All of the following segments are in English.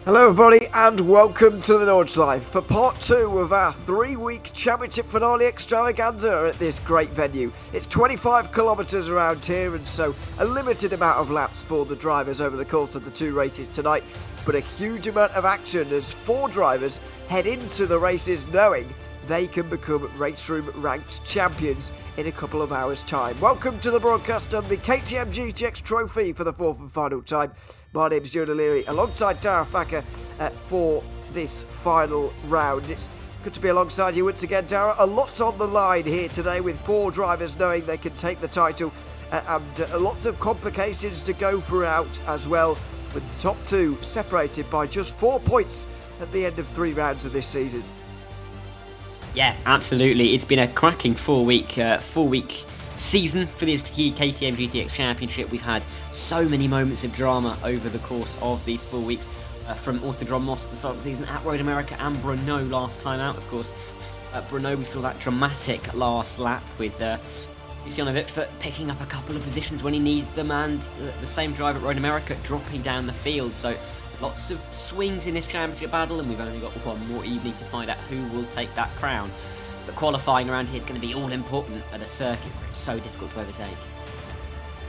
Hello everybody and welcome to the Nordschleife for part 2 of our 3-week championship finale extravaganza at this great venue. It's 25 kilometres around here and so a limited amount of laps for the drivers over the course of the 2 races tonight, but a huge amount of action as 4 drivers head into the races knowing they can become RaceRoom ranked champions in a couple of hours time. Welcome to the broadcast on the KTM GTX trophy for the 4th and final time. My name is Ewan O'Leary alongside Dara Facker for this final round. It's good to be alongside you once again, Dara. A lot on the line here today with 4 drivers knowing they can take the title and lots of complications to go throughout as well, with the top 2 separated by just 4 points at the end of 3 rounds of this season. Yeah, absolutely. It's been a cracking 4-week season for this KTM GTX Championship. We've had so many moments of drama over the course of these 4 weeks, from Autodrom Moss at the start of the season, at Road America and Brno last time out. Of course, at Brno we saw that dramatic last lap with Luciano Vitfort picking up a couple of positions when he needed them, and the same driver at Road America dropping down the field. So lots of swings in this championship battle, and we've only got one more evening to find out who will take that crown. But qualifying around here is going to be all important at a circuit where it's so difficult to overtake.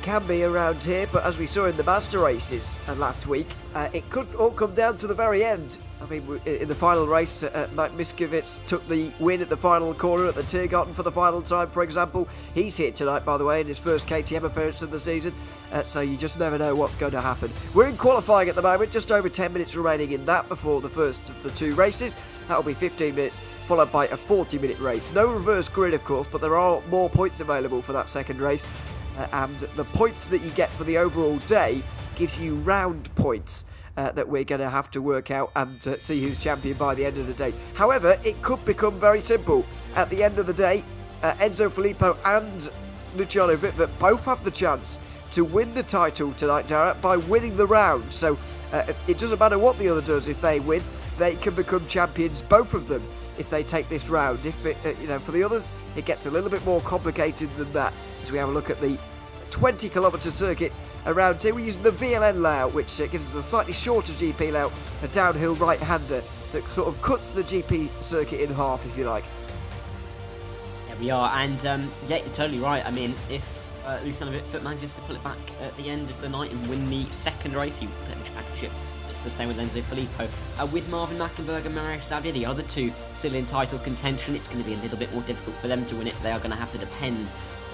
Can be around here, but as we saw in the Master races last week, it could all come down to the very end. I mean, in the final race, Matt Miskowitz took the win at the final corner at the Tiergarten for the final time, for example. He's here tonight, by the way, in his first KTM appearance of the season, so you just never know what's going to happen. We're in qualifying at the moment, just over 10 minutes remaining in that before the first of the 2 races. That'll be 15 minutes, followed by a 40-minute race. No reverse grid, of course, but there are more points available for that second race. And the points that you get for the overall day gives you round points that we're going to have to work out and see who's champion by the end of the day. However, it could become very simple. At the end of the day, Enzo Filippo and Luciano Vitvert both have the chance to win the title tonight, Dara, by winning the round. So it doesn't matter what the other does. If they win, they can become champions, both of them, if they take this round. If it, for the others, it gets a little bit more complicated than that. As we have a look at the 20-kilometre circuit around here, we're using the VLN layout, which gives us a slightly shorter GP layout, a downhill right-hander that sort of cuts the GP circuit in half, if you like. Yeah, we are, and yeah, you're totally right. I mean, if Luciano Vitvert manages to pull it back at the end of the night and win the second race, he will take the championship. It's the same with Enzo Filippo. With Marvin Mackenberg and Mario Savia, the other two still in title contention, it's going to be a little bit more difficult for them to win it. They are going to have to depend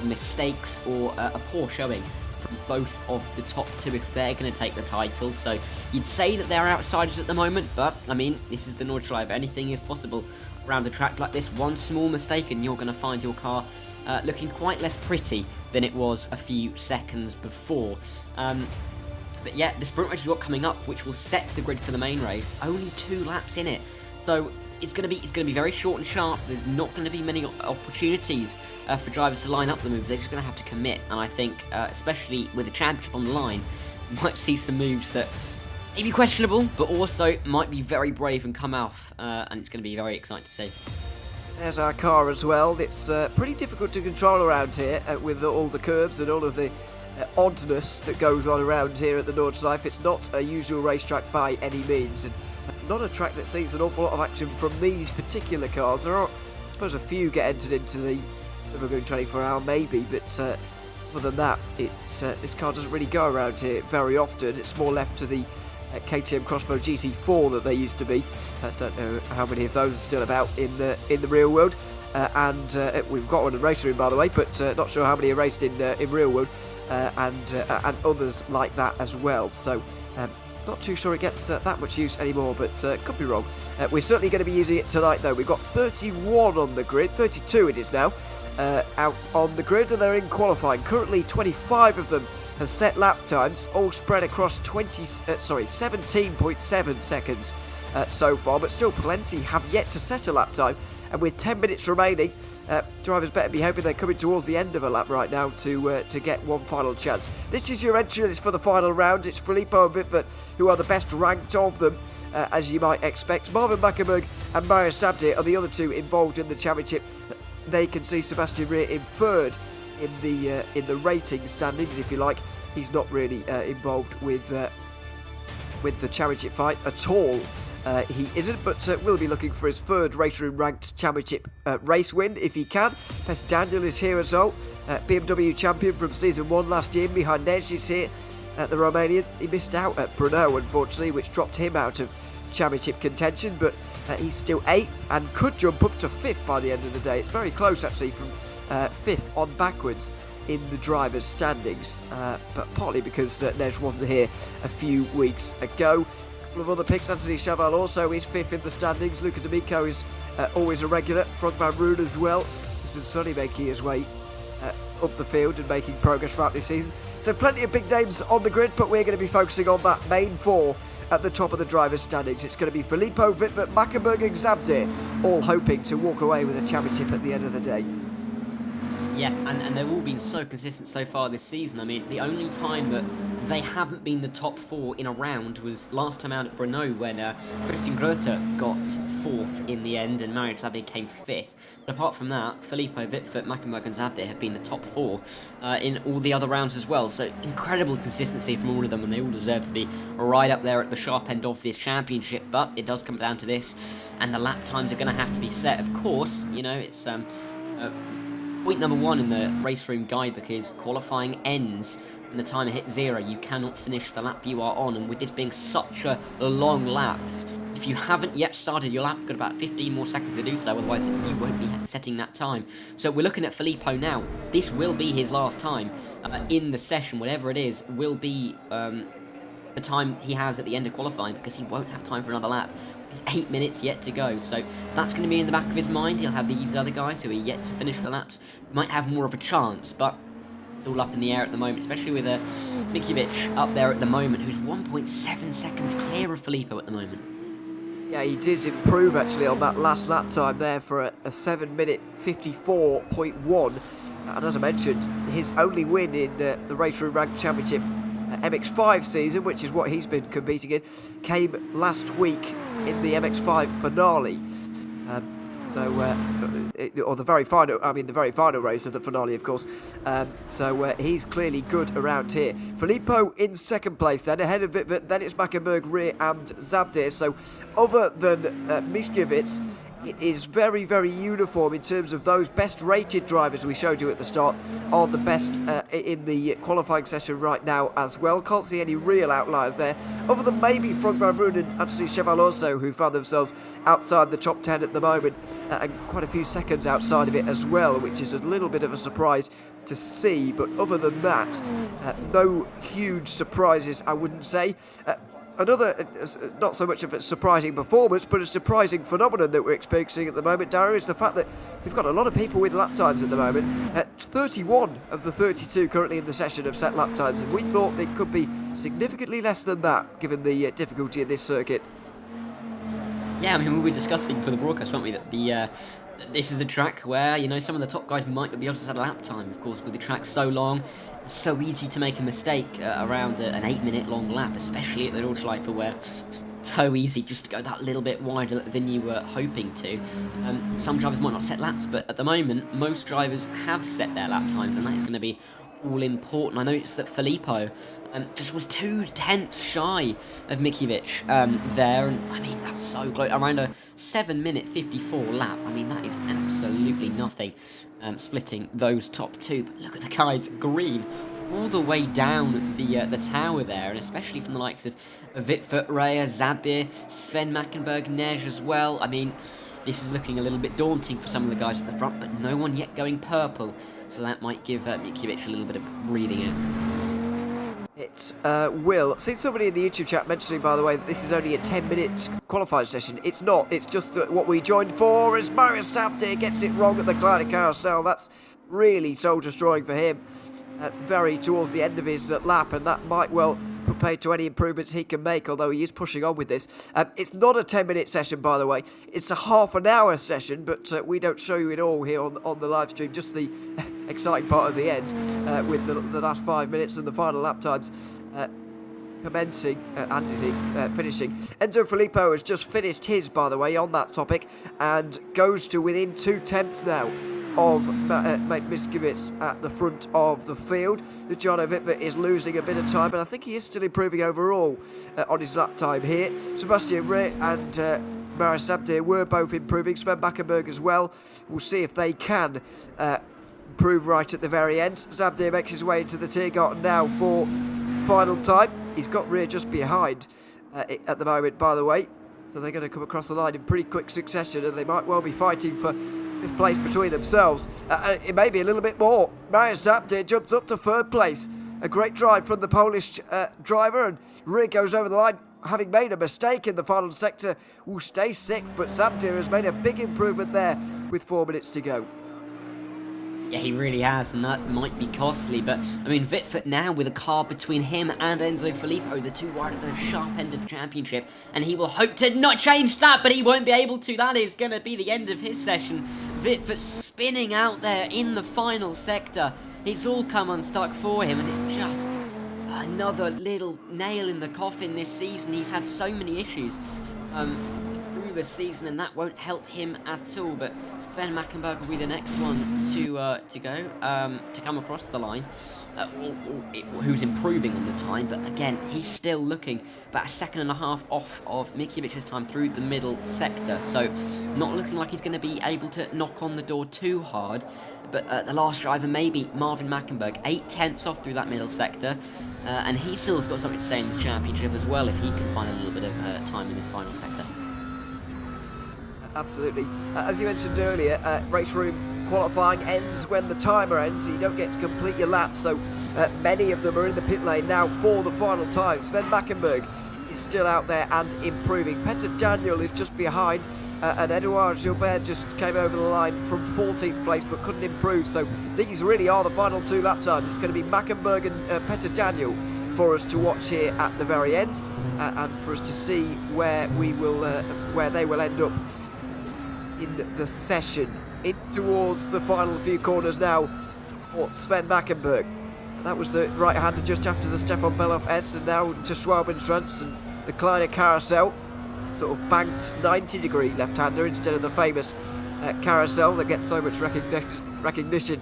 on mistakes or a poor showing from both of the top two if they're going to take the title. So you'd say that they're outsiders at the moment, but I mean, this is the Nordschleife. Anything is possible around a track like this. One small mistake and you're going to find your car looking quite less pretty than it was a few seconds before. But yeah, the sprint race we've got coming up, which will set the grid for the main race, only 2 laps in it. So it's going to be very short and sharp. There's not going to be many opportunities for drivers to line up the move. They're just going to have to commit. And I think, especially with the championship on the line, you might see some moves that may be questionable, but also might be very brave and come off. And it's going to be very exciting to see. There's our car as well. It's pretty difficult to control around here with all the curbs and all of the oddness that goes on around here at the Nordschleife. It's not a usual racetrack by any means, and not a track that sees an awful lot of action from these particular cars. There are, I suppose, a few get entered into the Nürburgring 24-hour maybe, but other than that, this car doesn't really go around here very often. It's more left to the KTM Crossbow GT4 that they used to be. I don't know how many of those are still about in the real world. And we've got one in RaceRoom, by the way, but not sure how many are raced in real world, and others like that as well. So not too sure it gets that much use anymore, but could be wrong. We're certainly going to be using it tonight, though. We've got 31 on the grid, 32 it is now, out on the grid, and they're in qualifying. Currently, 25 of them have set lap times, all spread across 17.7 seconds so far, but still plenty have yet to set a lap time. And with 10 minutes remaining, drivers better be hoping they're coming towards the end of a lap right now to get one final chance. This is your entry list for the final round. It's Filippo and Vitvert who are the best ranked of them, as you might expect. Marvin Mackenberg and Mario Savia are the other two involved in the championship. They can see Sebastian Rear in third in the rating standings, if you like. He's not really involved with the championship fight at all. He isn't, but will be looking for his third RaceRoom ranked championship race win if he can. Peter Daniel is here as well, BMW champion from season 1 last year. Mihai Neves is here, the Romanian. He missed out at Brno, unfortunately, which dropped him out of championship contention, but he's still 8th and could jump up to 5th by the end of the day. It's very close, actually, from 5th on backwards in the drivers' standings, but partly because Neves wasn't here a few weeks ago. Of other picks, Anthony Chaval also is 5th in the standings. Luca D'Amico is always a regular. Frontman Rune as well. He's been slowly making his way up the field and making progress throughout this season. So plenty of big names on the grid, but we're going to be focusing on that main 4 at the top of the drivers' standings. It's going to be Filippo, Vitvert, Mackenberg and Zabdir, all hoping to walk away with a championship at the end of the day. Yeah, and they've all been so consistent so far this season. I mean, the only time that they haven't been the top 4 in a round was last time out at Brno, when Christian Gröter got 4th in the end and Mario Savia came 5th. But apart from that, Filippo, Vitvert, Mackenberg and Zabdir have been the top 4 in all the other rounds as well. So incredible consistency from all of them, and they all deserve to be right up there at the sharp end of this championship. But it does come down to this, and the lap times are going to have to be set. Of course, you know, it's point number 1 in the RaceRoom guidebook is qualifying ends when the timer hits 0. You cannot finish the lap you are on, and with this being such a long lap, if you haven't yet started your lap, you've got about 15 more seconds to do so, otherwise you won't be setting that time. So we're looking at Filippo now. This will be his last time in the session, whatever it is, will be the time he has at the end of qualifying, because he won't have time for another lap It's 8 minutes yet to go, so that's going to be in the back of his mind. He'll have these other guys who are yet to finish the laps. Might have more of a chance, but all up in the air at the moment, especially with Mikiewicz up there at the moment, who's 1.7 seconds clear of Filippo at the moment. Yeah, he did improve actually on that last lap time there for a 7 minute 54.1. And as I mentioned, his only win in the RaceRoom Ranked Championship MX5 season, which is what he's been competing in, came last week in the MX5 finale. Or the very final race of the finale, of course. He's clearly good around here. Filippo in second place then, ahead of it, then it's Mackenberg, Rear and Zabdir. So other than Mikiewicz, it is very, very uniform in terms of those best rated drivers we showed you at the start are the best in the qualifying session right now as well. Can't see any real outliers there, other than maybe Frank Van Roon and actually Chevaloso, who found themselves outside the top 10 at the moment, and quite a few seconds outside of it as well, which is a little bit of a surprise to see. But other than that, no huge surprises, I wouldn't say. Another, not so much of a surprising performance, but a surprising phenomenon that we're experiencing at the moment, Darren, is the fact that we've got a lot of people with lap times at the moment. 31 of the 32 currently in the session have set lap times, and we thought it could be significantly less than that, given the difficulty of this circuit. Yeah, I mean, we were discussing for the broadcast, weren't we, that this is a track where, you know, some of the top guys might not be able to set a lap time. Of course, with the track so long, it's so easy to make a mistake around an 8-minute long lap, especially at the Nordschleife, where it's so easy just to go that little bit wider than you were hoping to. Some drivers might not set laps, but at the moment, most drivers have set their lap times, and that is going to be all important. I noticed that Filippo just was 2/10 shy of Mikiewicz there, and I mean, that's so close. Around a 7 minute 54 lap. I mean, that is absolutely nothing, splitting those top two. But look at the guys, green all the way down the tower there, and especially from the likes of Vitfert, Raya, Zabdir, Sven Mackenberg, Nej as well. I mean, this is looking a little bit daunting for some of the guys at the front, but no one yet going purple, so that might give Mikiewicz a little bit of breathing air. It will. I've seen somebody in the YouTube chat mentioning, by the way, that this is only a 10-minute qualifying session. It's not. It's just what we joined for, as Marius Sabdir gets it wrong at the Gliding Carousel. That's really soul-destroying for him. Very towards the end of his lap, and that might well put paid to any improvements he can make, although he is pushing on with this. It's not a 10-minute session, by the way. It's a half-an-hour session, but we don't show you it all here on the live stream, just the exciting part at the end, with the last 5 minutes and the final lap times commencing and finishing. Enzo Filippo has just finished his, by the way, on that topic, and goes to within 2/10 now of Mikiewicz at the front of the field. The Jono Vitfert is losing a bit of time, but I think he is still improving overall on his lap time here. Sebastian Reh and Marius Zabdir were both improving. Sven Mackenberg as well. We'll see if they can improve right at the very end. Zabdir makes his way into the Tiergarten now for final time. He's got Reh just behind at the moment, by the way. So they're going to come across the line in pretty quick succession, and they might well be fighting for fifth place between themselves. It may be a little bit more. Marius Zabdir jumps up to third place. A great drive from the Polish driver, and Reh goes over the line, having made a mistake in the final sector, will stay sixth, but Zabdir has made a big improvement there with 4 minutes to go. Yeah, he really has, and that might be costly, but, I mean, Vitfert now with a car between him and Enzo Filippo, the two right at the sharp end of the championship, and he will hope to not change that, but he won't be able to. That is going to be the end of his session. Vitfert spinning out there in the final sector. It's all come unstuck for him, and it's just another little nail in the coffin this season. He's had so many issues through the season, and that won't help him at all. But Sven Mackenberg will be the next one to come across the line, who's improving on the time. But again, he's still looking about 1.5 seconds off of Mikiewicz's time through the middle sector, so not looking like he's going to be able to knock on the door too hard. But the last driver, maybe Marvin Mackenberg, 8/10 off through that middle sector, and he still has got something to say in this championship as well if he can find a little bit of time in this final sector. Absolutely. As you mentioned earlier, RaceRoom qualifying ends when the timer ends, so you don't get to complete your laps, so many of them are in the pit lane now for the final time. Sven Mackenberg is still out there and improving. Peter Daniel is just behind, and Edouard Gilbert just came over the line from 14th place but couldn't improve. So these really are the final 2 lap times. It's going to be Mackenberg and Peter Daniel for us to watch here at the very end, and for us to see where they will end up in the session. In towards the final few corners now for Sven Mackenberg. That was the right-hander just after the Stefan Beloff S, and now to Schwalbenschwanz and the Kleiner Carousel. Sort of banked 90-degree left-hander instead of the famous carousel that gets so much recognition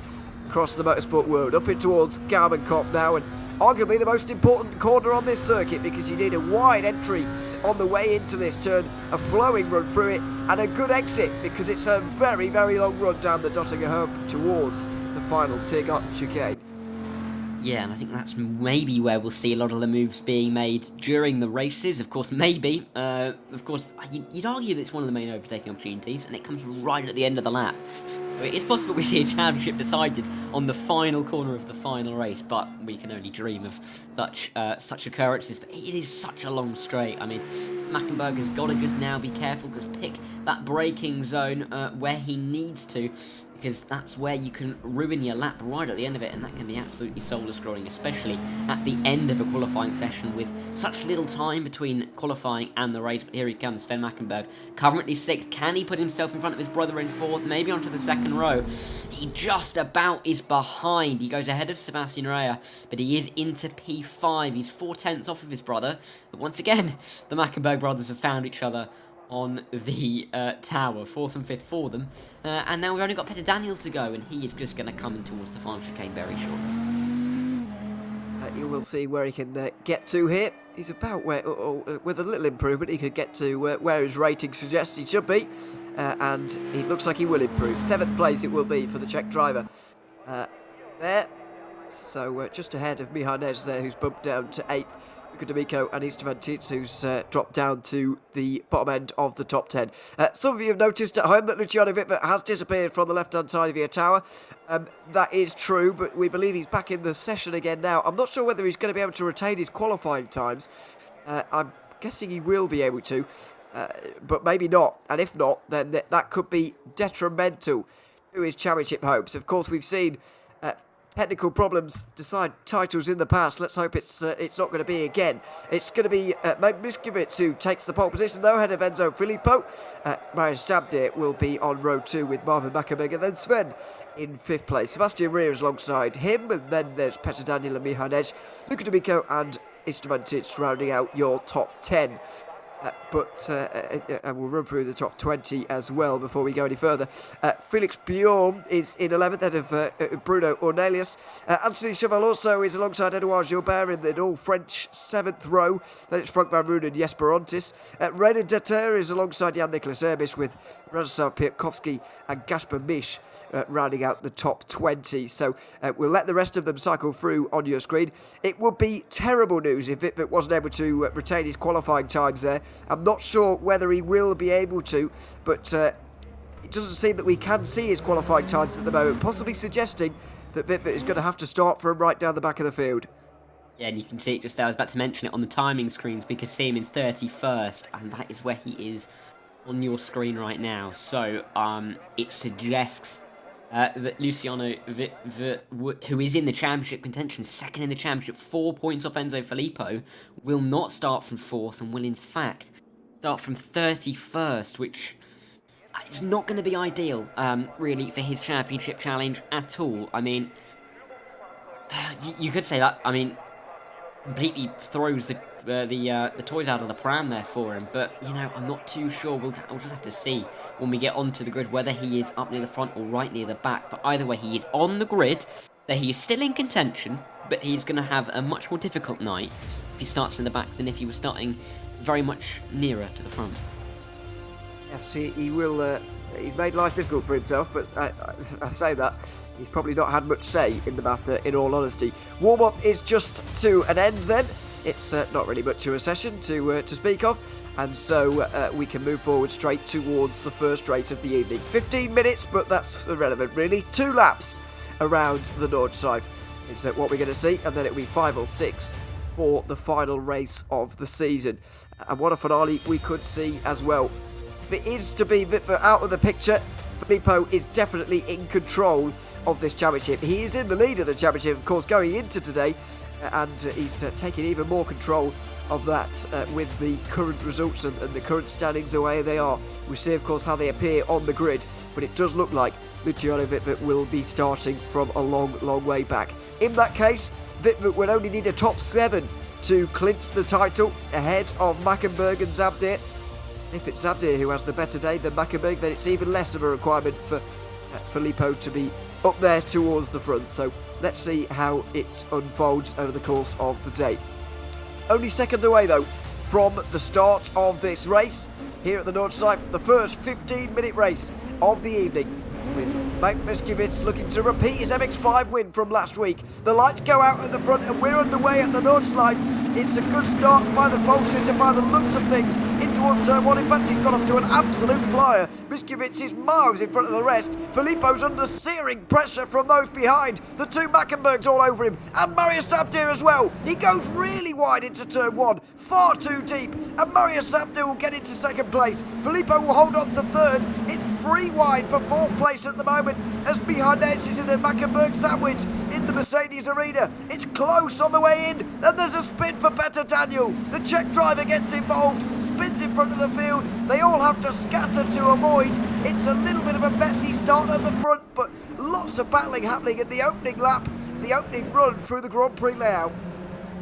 across the motorsport world. Up in towards Garmenkopf now, and arguably the most important corner on this circuit, because you need a wide entry on the way into this turn, a flowing run through it, and a good exit, because it's a very, very long run down the Dottinger Hub towards the final Tiergarten chicane. Yeah, and I think that's maybe where we'll see a lot of the moves being made during the races. Of course, maybe. Of course, you'd argue that it's one of the main overtaking opportunities, and it comes right at the end of the lap. It's possible we see a championship decided on the final corner of the final race, but we can only dream of such occurrences. But it is such a long straight. I mean, Mackenberg has got to just now be careful, just pick that braking zone where he needs to, because that's where you can ruin your lap right at the end of it, and that can be absolutely soul-destroying, especially at the end of a qualifying session with such little time between qualifying and the race. But here he comes, Sven Mackenberg, currently 6th. Can he put himself in front of his brother in 4th, maybe onto the 2nd row? He just about is behind. He goes ahead of Sebastian Rea, but he is into P5. He's 4/10 off of his brother, but once again, the Mackenberg brothers have found each other on the tower, 4th and 5th for them, and now we've only got Peter Daniel to go, and he is just going to come in towards the final chicane very shortly. You will see where he can get to here. He's about where, with a little improvement, he could get to where his rating suggests he should be, and it looks like he will improve. 7th place it will be for the Czech driver there, so just ahead of Mihai Nej there, who's bumped down to 8th. D'Amico and Istvan Tic, who's dropped down to the bottom end of the top 10. Some of you have noticed at home that Luciano Wittmer has disappeared from the left-hand side of the tower. That is true, but we believe he's back in the session again now. I'm not sure whether he's going to be able to retain his qualifying times. I'm guessing he will be able to, but maybe not. And if not, then that could be detrimental to his championship hopes. Of course, we've seen technical problems decide titles in the past. Let's hope it's not going to be again. It's going to be Miskiewicz who takes the pole position, though, ahead of Enzo Filippo. Marius Sabdir will be on row 2 with Marvin Mackenberg, and then Sven in 5th place. Sebastian Rea is alongside him, and then there's Peter Daniel and Mihai Nej, Luka D'Amico and Istvan Tic rounding out your top 10. And we'll run through the top 20 as well before we go any further. Felix Bjorn is in 11th, ahead of Bruno Ornelius. Anthony Cheval also is alongside Edouard Gilbert in the all-French 7th row. Then it's Frank Van Roon and Jesper Ontis. René Deter is alongside Jan-Nicolas Erbisch, with Radoslav Piatkowski and Gasper Misch rounding out the top 20. So we'll let the rest of them cycle through on your screen. It would be terrible news if Wittmer wasn't able to retain his qualifying times there. I'm not sure whether he will be able to, but it doesn't seem that we can see his qualifying times at the moment, possibly suggesting that Wittmer is going to have to start from right down the back of the field. Yeah, and you can see it just there. I was about to mention it on the timing screens. We could see him in 31st, and that is where he is on your screen right now. So it suggests that Luciano, who is in the championship contention, 2nd in the championship, 4 points off Enzo Filippo, will not start from 4th and will in fact start from 31st, which is not going to be ideal, really, for his championship challenge at all. I mean, you could say that, I mean, completely throws the toys out of the pram there for him, but you know, I'm not too sure. We'll just have to see when we get onto the grid whether he is up near the front or right near the back. But either way, he is on the grid, that he is still in contention, but he's going to have a much more difficult night if he starts in the back than if he was starting very much nearer to the front. Yes, he will. He's made life difficult for himself, but I say that he's probably not had much say in the matter, in all honesty. Warm-up is just to an end then. It's not really much of a session to speak of, and so we can move forward straight towards the first race of the evening. 15 minutes, but that's irrelevant really. 2 laps around the Nordschleife is what we're going to see, and then it'll be 5 or 6 for the final race of the season. And what a finale we could see as well. If it is to be Vitver out of the picture, Filippo is definitely in control of this championship. He is in the lead of the championship, of course, going into today, and he's taking even more control of that with the current results and the current standings the way they are. We see, of course, how they appear on the grid, but it does look like Luciano Vitver will be starting from a long way back. In that case, Vitver would only need a top 7 to clinch the title ahead of Mackenberg and Zabdir. If it's Zabdir who has the better day than Mackenberg, then it's even less of a requirement for Filippo to be up there towards the front. So let's see how it unfolds over the course of the day. Only seconds away though from the start of this race here at the Nordschleife, the first 15-minute race of the evening, with Mike Miskiewicz looking to repeat his MX-5 win from last week. The lights go out at the front and we're underway at the Nordschleife. It's a good start by the bullshitter by the looks of things in towards turn 1. In fact, he's got off to an absolute flyer. Miskiewicz is miles in front of the rest. Filippo's under searing pressure from those behind. The two Mackenbergs all over him, and Marius Zabdir as well. He goes really wide into turn 1, far too deep, and Marius Zabdir will get into second place. Filippo will hold on to third. It's 3 wide for 4th place at the moment, as behind Edge is in a Mackenberg sandwich in the Mercedes arena. It's close on the way in, and there's a spin for Petter Daniel. The Czech driver gets involved, spins in front of the field. They all have to scatter to avoid. It's a little bit of a messy start at the front, but lots of battling happening in the opening lap, the opening run through the Grand Prix layout.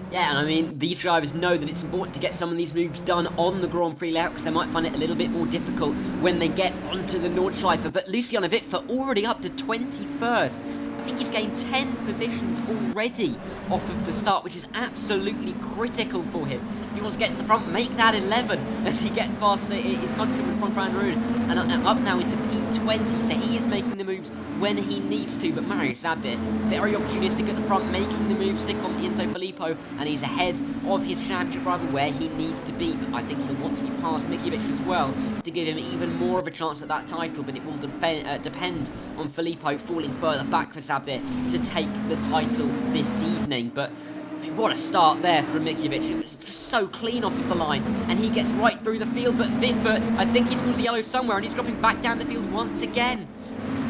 Yeah, and I mean, these drivers know that it's important to get some of these moves done on the Grand Prix layout, because they might find it a little bit more difficult when they get onto the Nordschleife. But Luciano Vitver already up to 21st. I think he's gained 10 positions already off of the start, which is absolutely critical for him. If he wants to get to the front, make that 11 as he gets past his countryman from Van Roon and up now into P20. So he is making the moves when he needs to. But Marius Zabdir, very opportunistic at the front, making the move stick on Enzo Filippo, and he's ahead of his championship rival where he needs to be. But I think he'll want to be past Mikiewicz as well to give him even more of a chance at that title. But it will depend on Filippo falling further back for Zabdir to take the title this evening. But I mean, what a start there from Mikiewicz. Just so clean off of the line, and he gets right through the field. But Vitver, I think he's got a yellow somewhere, and he's dropping back down the field once again.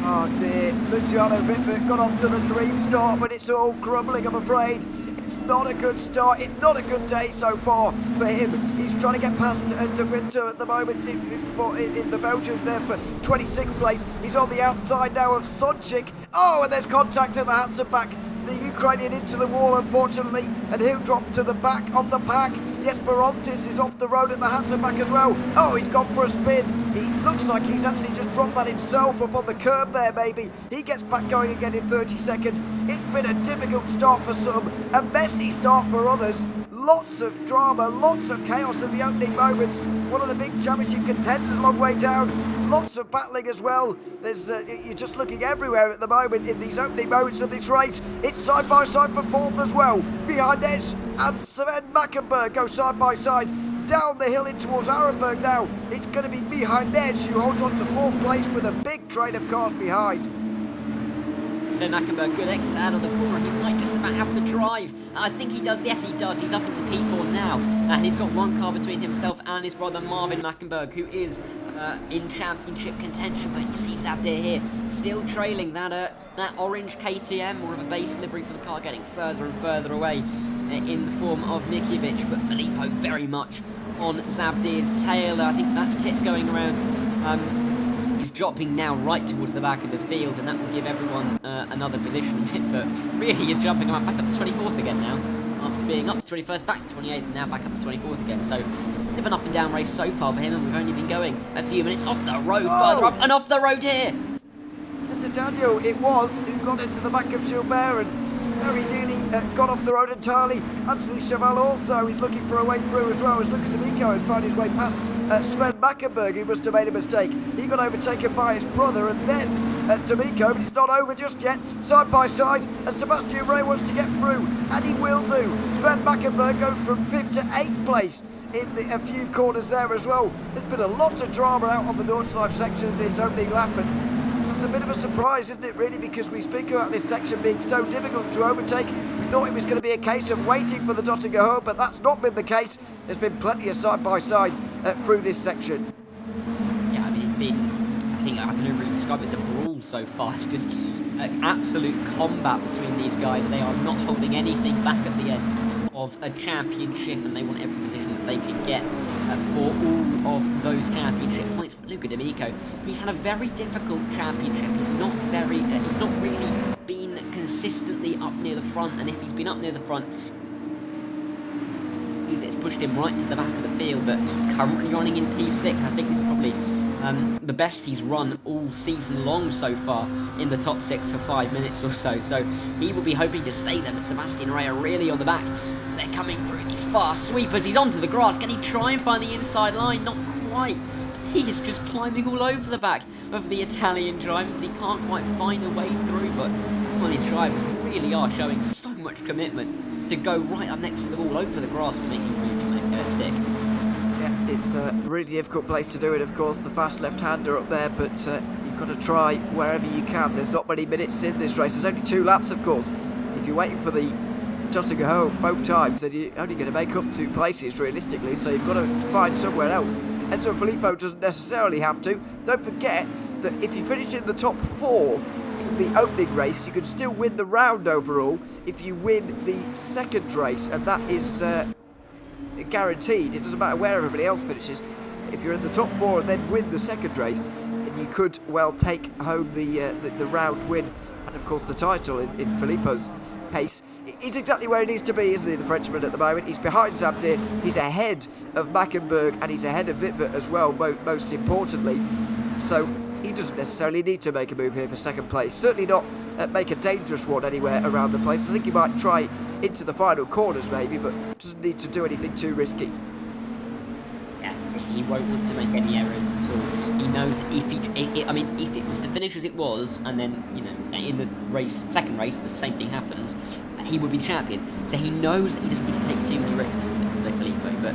Oh dear, Luciano Vitver got off to the dream start, but it's all crumbling, I'm afraid. It's not a good start, it's not a good day so far for him. He's trying to get past De Winter at the moment in the Belgian there for 26th place. He's on the outside now of Sonchik. Oh, and there's contact at the Hatzenbach. The Ukrainian into the wall, unfortunately, and he'll drop to the back of the pack. Yes, Barontis is off the road at the Hatzenbach as well. Oh, he's gone for a spin. He looks like he's actually just dropped that himself up on the curb there, maybe. He gets back going again in 32nd. It's been a difficult start for some, a messy start for others. Lots of drama, lots of chaos in the opening moments. One of the big championship contenders, long way down. Lots of battling as well. There's you're just looking everywhere at the moment in these opening moments of this race. It's side by side for 4th as well. Behind Edge and Sven Mackenberg go side by side. Down the hill in towards Arenberg now. It's going to be behind Edge who holds on to 4th place with a big train of cars behind. Sven Mackenberg, good exit out of the corner. He might just about have the drive. I think he does. Yes, he does. He's up into P4 now. And he's got one car between himself and his brother Marvin Mackenberg, who is in championship contention. But you see Zabdir here, still trailing that orange KTM, more of a base livery for the car, getting further and further away in the form of Mikiewicz. But Filippo very much on Zabdir's tail. I think that's Tits going around. He's dropping now right towards the back of the field, and that will give everyone another position. Vitver really is jumping back up to 24th again now, after being up to 21st, back to 28th, and now back up to 24th again. So, a bit of an up and down race so far for him, and we've only been going a few minutes off the road, further up and off the road here. To Daniel, it was, who got into the back of Gilbert and very nearly got off the road entirely. Anthony Cheval also, he's looking for a way through as well as Luca D'Amico has found his way past Sven Mackenberg, who must have made a mistake. He got overtaken by his brother and then D'Amico, but it's not over just yet. Side by side, and Sebastian Ray wants to get through, and he will do. Sven Mackenberg goes from 5th to 8th place in a few corners there as well. There's been a lot of drama out on the Nordschleife section in this opening lap, and That's a bit of a surprise, isn't it, really, because we speak about this section being so difficult to overtake. We thought it was going to be a case of waiting for the dot to go home, but that's not been the case. There's been plenty of side-by-side through this section. Yeah, I mean, it's been, I think I can only describe it as a brawl so far. It's just absolute combat between these guys. They are not holding anything back at the end of a championship, and they want every position that they can get for all of those championship points. But Luca D'Amico, he's had a very difficult championship. He's not really been consistently up near the front, and if he's been up near the front, it's pushed him right to the back of the field. But currently running in P6, I think this is probably the best he's run all season long so far in the top 6 for 5 minutes or so. So he will be hoping to stay there, but Sebastian Ray are really on the back. So they're coming through these fast sweepers. He's onto the grass. Can he try and find the inside line? Not quite. He is just climbing all over the back of the Italian driver, but he can't quite find a way through. But some of these drivers really are showing so much commitment to go right up next to the wall over the grass to make these moves from their stick. Yeah, it's a really difficult place to do it, of course, the fast left-hander up there, but you've got to try wherever you can. There's not many minutes in this race. There's only 2 laps, of course. If you're waiting for the dot to go home both times, then you're only going to make up 2 places, realistically, so you've got to find somewhere else. Enzo Filippo doesn't necessarily have to. Don't forget that if you finish in the top 4 in the opening race, you can still win the round overall if you win the second race, and that is guaranteed. It doesn't matter where everybody else finishes. If you're in the top 4 and then win the second race, then you could well take home the round win and of course the title in Filippo's pace. He's exactly where he needs to be, isn't he, the Frenchman at the moment? He's behind Zabdir, he's ahead of Mackenberg, and he's ahead of Wittwer as well, most importantly. So he doesn't necessarily need to make a move here for second place. Certainly not make a dangerous one anywhere around the place. I think he might try into the final corners maybe, but doesn't need to do anything too risky. Yeah, he won't want to make any errors at all. He knows that if if it was to finish as it was, and then, you know, in the second race, the same thing happens, he would be champion. So he knows that he just needs to take too many risks, so Filippo, but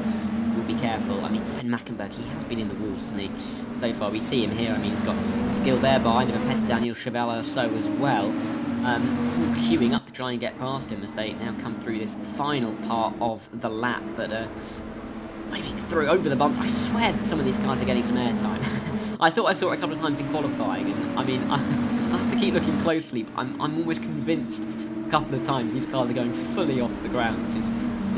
will be careful. I mean, Sven Mackenberg, he has been in the walls, hasn't he? So far, we see him here. I mean, he's got Gilbert behind him, and Pet Daniel Chavello so as well, queuing up to try and get past him as they now come through this final part of the lap. But waving through over the bump, I swear that some of these guys are getting some airtime. I thought I saw it a couple of times in qualifying, and I mean, I have to keep looking closely, but I'm almost convinced a couple of times these cars are going fully off the ground, which is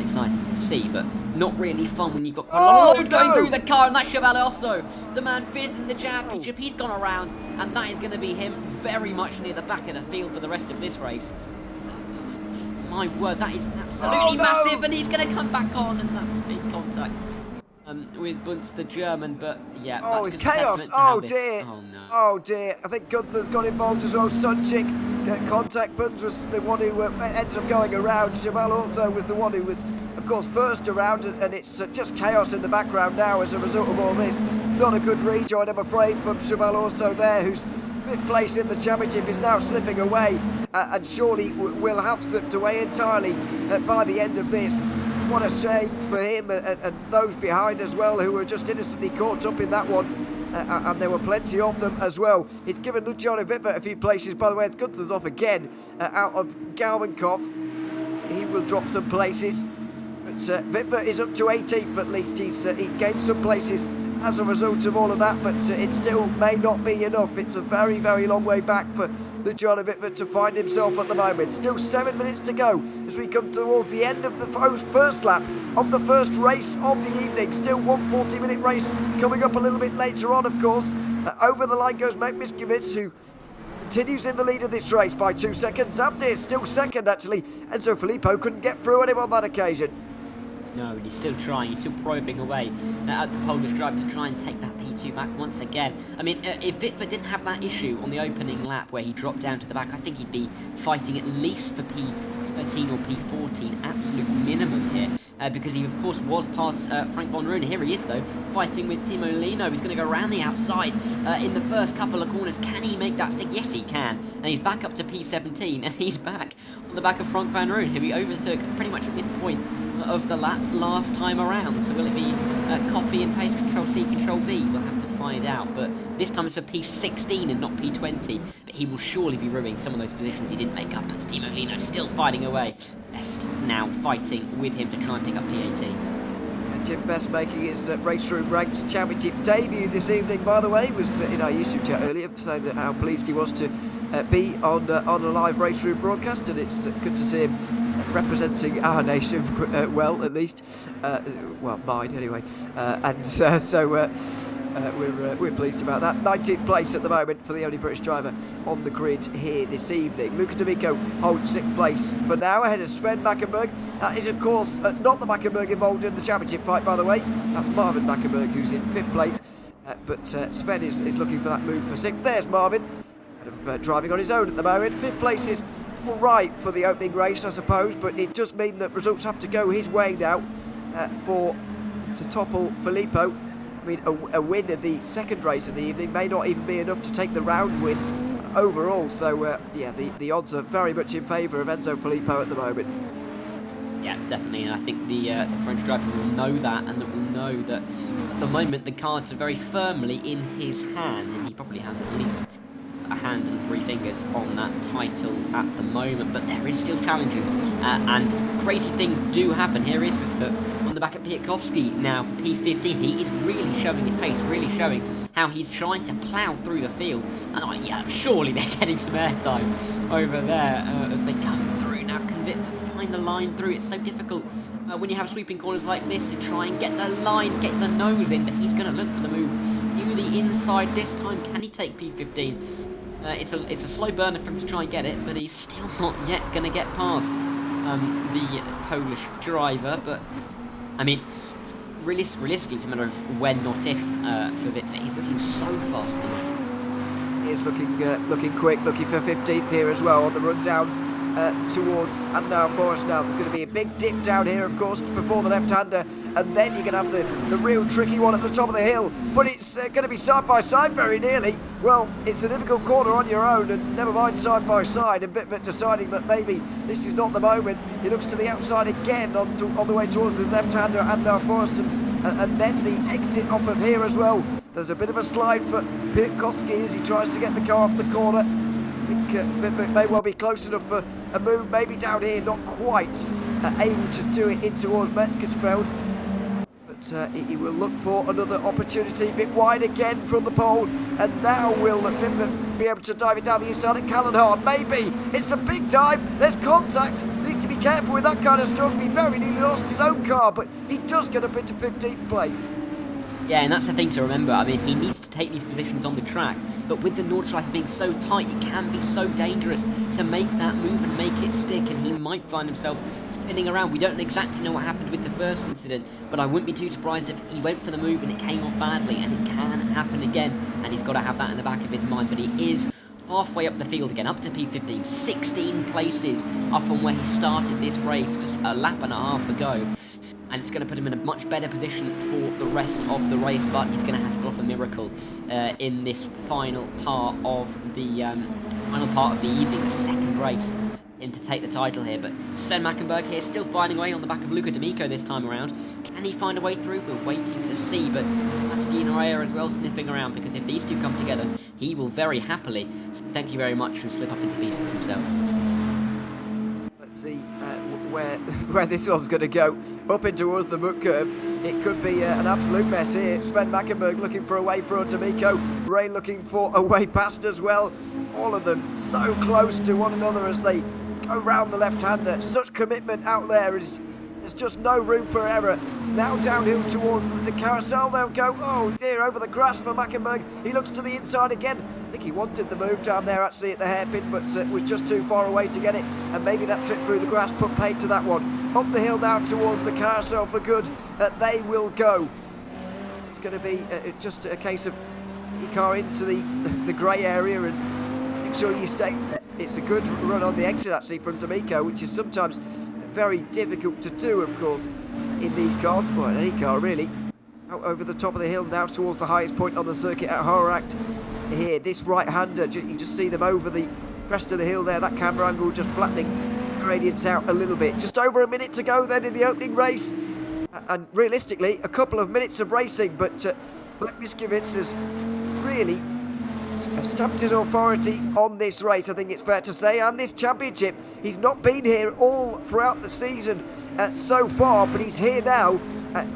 exciting to see, but not really fun when you've got quite a lot of load going through the car. And that's Chavello also, the man 5th in the championship. He's gone around, and that is going to be him very much near the back of the field for the rest of this race. My word, that is absolutely massive, and he's going to come back on, and that's big contact with Bunz the German. But yeah, that's it's just chaos. Oh dear. Oh no. Oh dear. I think Gunther's got involved as well. Sunchik contact. Bunz was the one who ended up going around. Chavel also was the one who was, of course, first around, and it's just chaos in the background now as a result of all this. Not a good rejoin, I'm afraid, from Chavel also there, who's 5th place in the championship, is now slipping away, and surely will have slipped away entirely by the end of this. What a shame for him and those behind as well, who were just innocently caught up in that one, and there were plenty of them as well. It's given Luciano Wittwer a few places, by the way. Gunther's off again out of Galmankopf. He will drop some places, but Wittwer is up to 18th at least. He's gained some places as a result of all of that, but it still may not be enough. It's a very, very long way back for Luciano Wittwer to find himself at the moment. Still 7 minutes to go as we come towards the end of the first lap of the first race of the evening. Still 140-minute race coming up a little bit later on, of course. Over the line goes Mike Miskiewicz, who continues in the lead of this race by 2 seconds. Zabdir still second, actually. Enzo Filippo couldn't get through him on that occasion. No, he's still trying, he's still probing away at the Polish driver to try and take that P2 back once again. I mean, if Wittwer didn't have that issue on the opening lap where he dropped down to the back, I think he'd be fighting at least for P13 or P14, absolute minimum here, because he, of course, was past Frank von Roon. Here he is, though, fighting with Timo Lino. He's going to go around the outside in the first couple of corners. Can he make that stick? Yes, he can. And he's back up to P17, and he's back on the back of Frank van Roon, who he overtook pretty much at this point of the lap last time around. So will it be copy and paste, Control C, Control V? We'll have to find out. But this time it's for P16 and not P20. But he will surely be ruining some of those positions he didn't make up. But Steve Molino still fighting away. Best now fighting with him to try and pick up P18. Jim Best making his RaceRoom Ranked Championship debut this evening, by the way. Was in our YouTube chat earlier saying that how pleased he was to be on a live RaceRoom broadcast, and it's good to see him representing our nation well, at least. Well, mine anyway. We're pleased about that. 19th place at the moment for the only British driver on the grid here this evening. Luca D'Amico holds 6th place for now, ahead of Sven Mackenberg. That is, of course, not the Mackenberg involved in the championship fight, by the way. That's Marvin Mackenberg, who's in 5th place. But Sven is looking for that move for 6th. There's Marvin, kind of driving on his own at the moment. 5th place is all right for the opening race, I suppose, but it does mean that results have to go his way now to topple Filippo. I mean, a win in the second race of the evening may not even be enough to take the round win overall. So, yeah, the odds are very much in favour of Enzo Filippo at the moment. Yeah, definitely, and I think the French driver will know that, and that will know that at the moment the cards are very firmly in his hand, and he probably has at least a hand and 3 fingers on that title at the moment. But there is still challenges, and crazy things do happen. Here is on the back at Piatkowski now for P15. He is really showing his pace, really showing how he's trying to plough through the field. And yeah, surely they're getting some airtime over there as they come through. Now find the line through. It's so difficult when you have sweeping corners like this to try and get the line, get the nose in. But he's going to look for the move to the inside this time. Can he take P15? It's a slow burner for him to try and get it, but he's still not yet going to get past the Polish driver. But I mean, realistically, it's a matter of when, not if, for Vitve. He's looking so fast at the moment. He is looking quick, looking for 15th here as well on the run down towards Andau Forest now. There's going to be a big dip down here, of course, before the left-hander, and then you're going to have the real tricky one at the top of the hill. But it's going to be side by side very nearly. Well, it's a difficult corner on your own, and never mind side by side. And Vitve deciding that maybe this is not the moment. He looks to the outside again on the way towards the left-hander at Andau Forest, and then the exit off of here as well. There's a bit of a slide for Piatkowski as he tries to get the car off the corner. I think Vitve may well be close enough for a move, maybe down here, not quite able to do it in towards Metzgersfeld. But he will look for another opportunity, a bit wide again from the pole. And now will Vitve be able to dive it down the inside at Callenhard? Maybe. It's a big dive. There's contact. Needs to be careful with that kind of stuff. He very nearly lost his own car, but he does get up into 15th place. Yeah, and that's the thing to remember. I mean, he needs to take these positions on the track, but with the Nordschleife being so tight, it can be so dangerous to make that move and make it stick, and he might find himself spinning around. We don't exactly know what happened with the first incident, but I wouldn't be too surprised if he went for the move and it came off badly, and it can happen again, and he's got to have that in the back of his mind. But he is halfway up the field again, up to P15, 16 places up on where he started this race just a lap and a half ago. And it's going to put him in a much better position for the rest of the race, but he's going to have to pull off a miracle in this final part of the evening, the second race, him to take the title here. But Sven Mackenberg here still finding a way on the back of Luca D'Amico this time around. Can he find a way through? We're waiting to see, but Sebastian Oyer as well sniffing around, because if these two come together, he will very happily, thank you very much, and slip up into P6 himself. Let's see where this one's going to go. Up in towards the mud curve. It could be an absolute mess here. Sven Mackenberg looking for a way for D'Amico. Ray looking for a way past as well. All of them so close to one another as they go round the left-hander. Such commitment out there. There's just no room for error. Now downhill towards the carousel. They'll go, oh dear, over the grass for Mackenberg. He looks to the inside again. I think he wanted the move down there actually at the hairpin, but was just too far away to get it. And maybe that trip through the grass put paid to that one. Up the hill now towards the carousel for good. They will go. It's going to be just a case of your car into the grey area and make sure you stay. It's a good run on the exit actually from D'Amico, which is sometimes very difficult to do, of course, in these cars, or in any car really. Out over the top of the hill now towards the highest point on the circuit at Horacht. Here, this right-hander, you just see them over the crest of the hill there, that camera angle just flattening gradients out a little bit. Just over a minute to go then in the opening race. And realistically, a couple of minutes of racing, but Black Miskowitz has really stamped his authority on this race, I think it's fair to say, and this championship. He's not been here all throughout the season so far, but he's here now,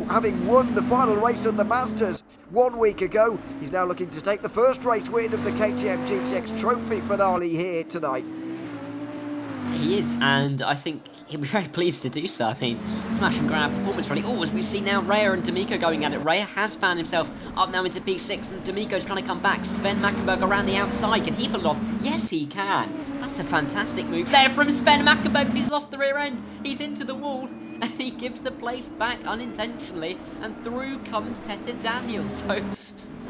having won the final race of the Masters 1 week ago. He's now looking to take the first race win of the KTM GTX Trophy finale here tonight. He is, and I think he'll be very pleased to do so. I mean, smash and grab performance running. Oh, as we see now, Raya and D'Amico going at it. Raya has found himself up now into P6, and D'Amico's trying to come back. Sven Mackenberg around the outside. Can he pull it off? Yes, he can. That's a fantastic move there from Sven Mackenberg. He's lost the rear end. He's into the wall, and he gives the place back unintentionally, and through comes Petter Daniel. So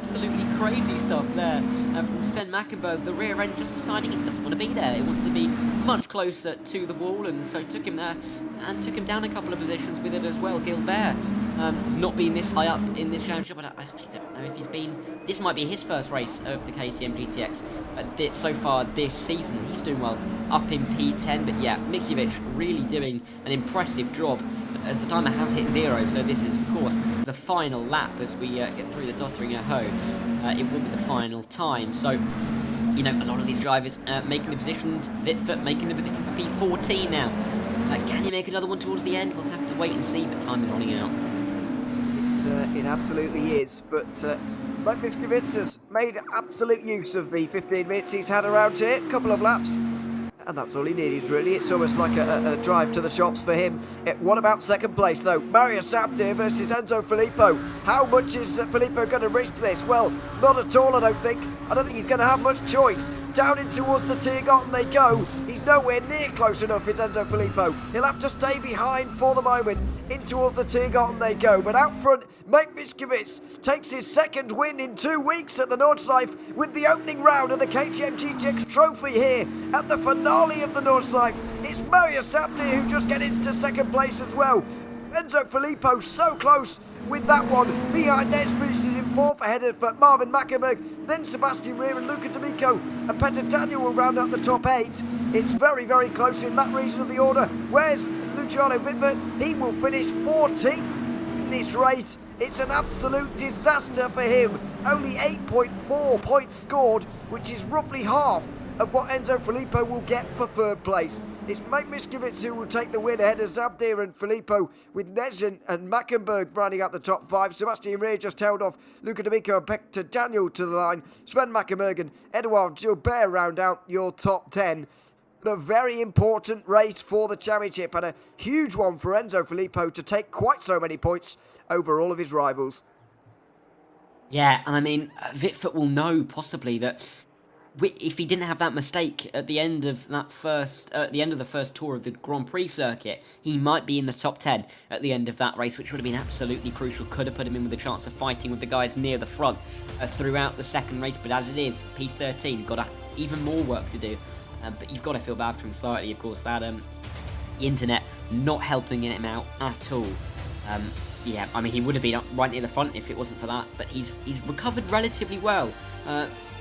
absolutely crazy stuff there from Sven Mackenberg. The rear end just deciding it doesn't want to be there. It wants to be much closer to the wall, and so took him there and took him down a couple of positions with it as well. Gilbert has not been this high up in this championship. I actually don't know if he's been. This might be his first race of the KTM GTX so far this season. He's doing well up in P10, but yeah, Mikiewicz really doing an impressive job as the timer has hit 0. So this is, of course, the final lap as we get through the Dotteringa Hoe. It will be the final time. So, you know, a lot of these drivers making the positions. Vitford making the position for P14 now. Can he make another one towards the end? We'll have to wait and see, but time is running out. It absolutely is, but Mike Miskowitz has made absolute use of the 15 minutes he's had around here, a couple of laps, and that's all he needed really. It's almost like a drive to the shops for him. What about second place though? Mario Sabdir versus Enzo Filippo. How much is Filippo going to risk this? Well, not at all, I don't think. I don't think he's going to have much choice. Down in towards the Tiergarten they go. He's nowhere near close enough, is Enzo Filippo. He'll have to stay behind for the moment. In towards the Tiergarten they go. But out front, Mike Miskowitz takes his second win in 2 weeks at the Nordschleife with the opening round of the KTM GTX Trophy here at the finale of the Nordschleife. It's Mario Sabdir who just gets into second place as well. Enzo Filippo so close with that one. Behind Neds finishes in 4th ahead of Marvin Mackenberg. Then Sebastian Rear and Luca D'Amico and Petter Daniel will round out the top 8. It's very, very close in that region of the order. Where's Luciano Wittbert? He will finish 14th in this race. It's an absolute disaster for him. Only 8.4 points scored, which is roughly half of what Enzo Filippo will get for third place. It's Mike Miskowitz who will take the win ahead of Sabdir and Filippo, with Nezin and Mackenberg rounding out the top 5. Sebastian Rear just held off Luca D'Amico and Petter Daniel to the line. Sven Mackenberg and Edouard Gilbert round out your top 10. But a very important race for the championship, and a huge one for Enzo Filippo to take quite so many points over all of his rivals. Yeah, and I mean, Vitford will know possibly that if he didn't have that mistake at the end of that the first tour of the Grand Prix circuit, he might be in the top 10 at the end of that race, which would have been absolutely crucial. Could have put him in with a chance of fighting with the guys near the front throughout the second race. But as it is, P13 got even more work to do. But you've got to feel bad for him slightly, of course. That the internet not helping him out at all. Yeah, I mean, he would have been up right near the front if it wasn't for that. But he's recovered relatively well.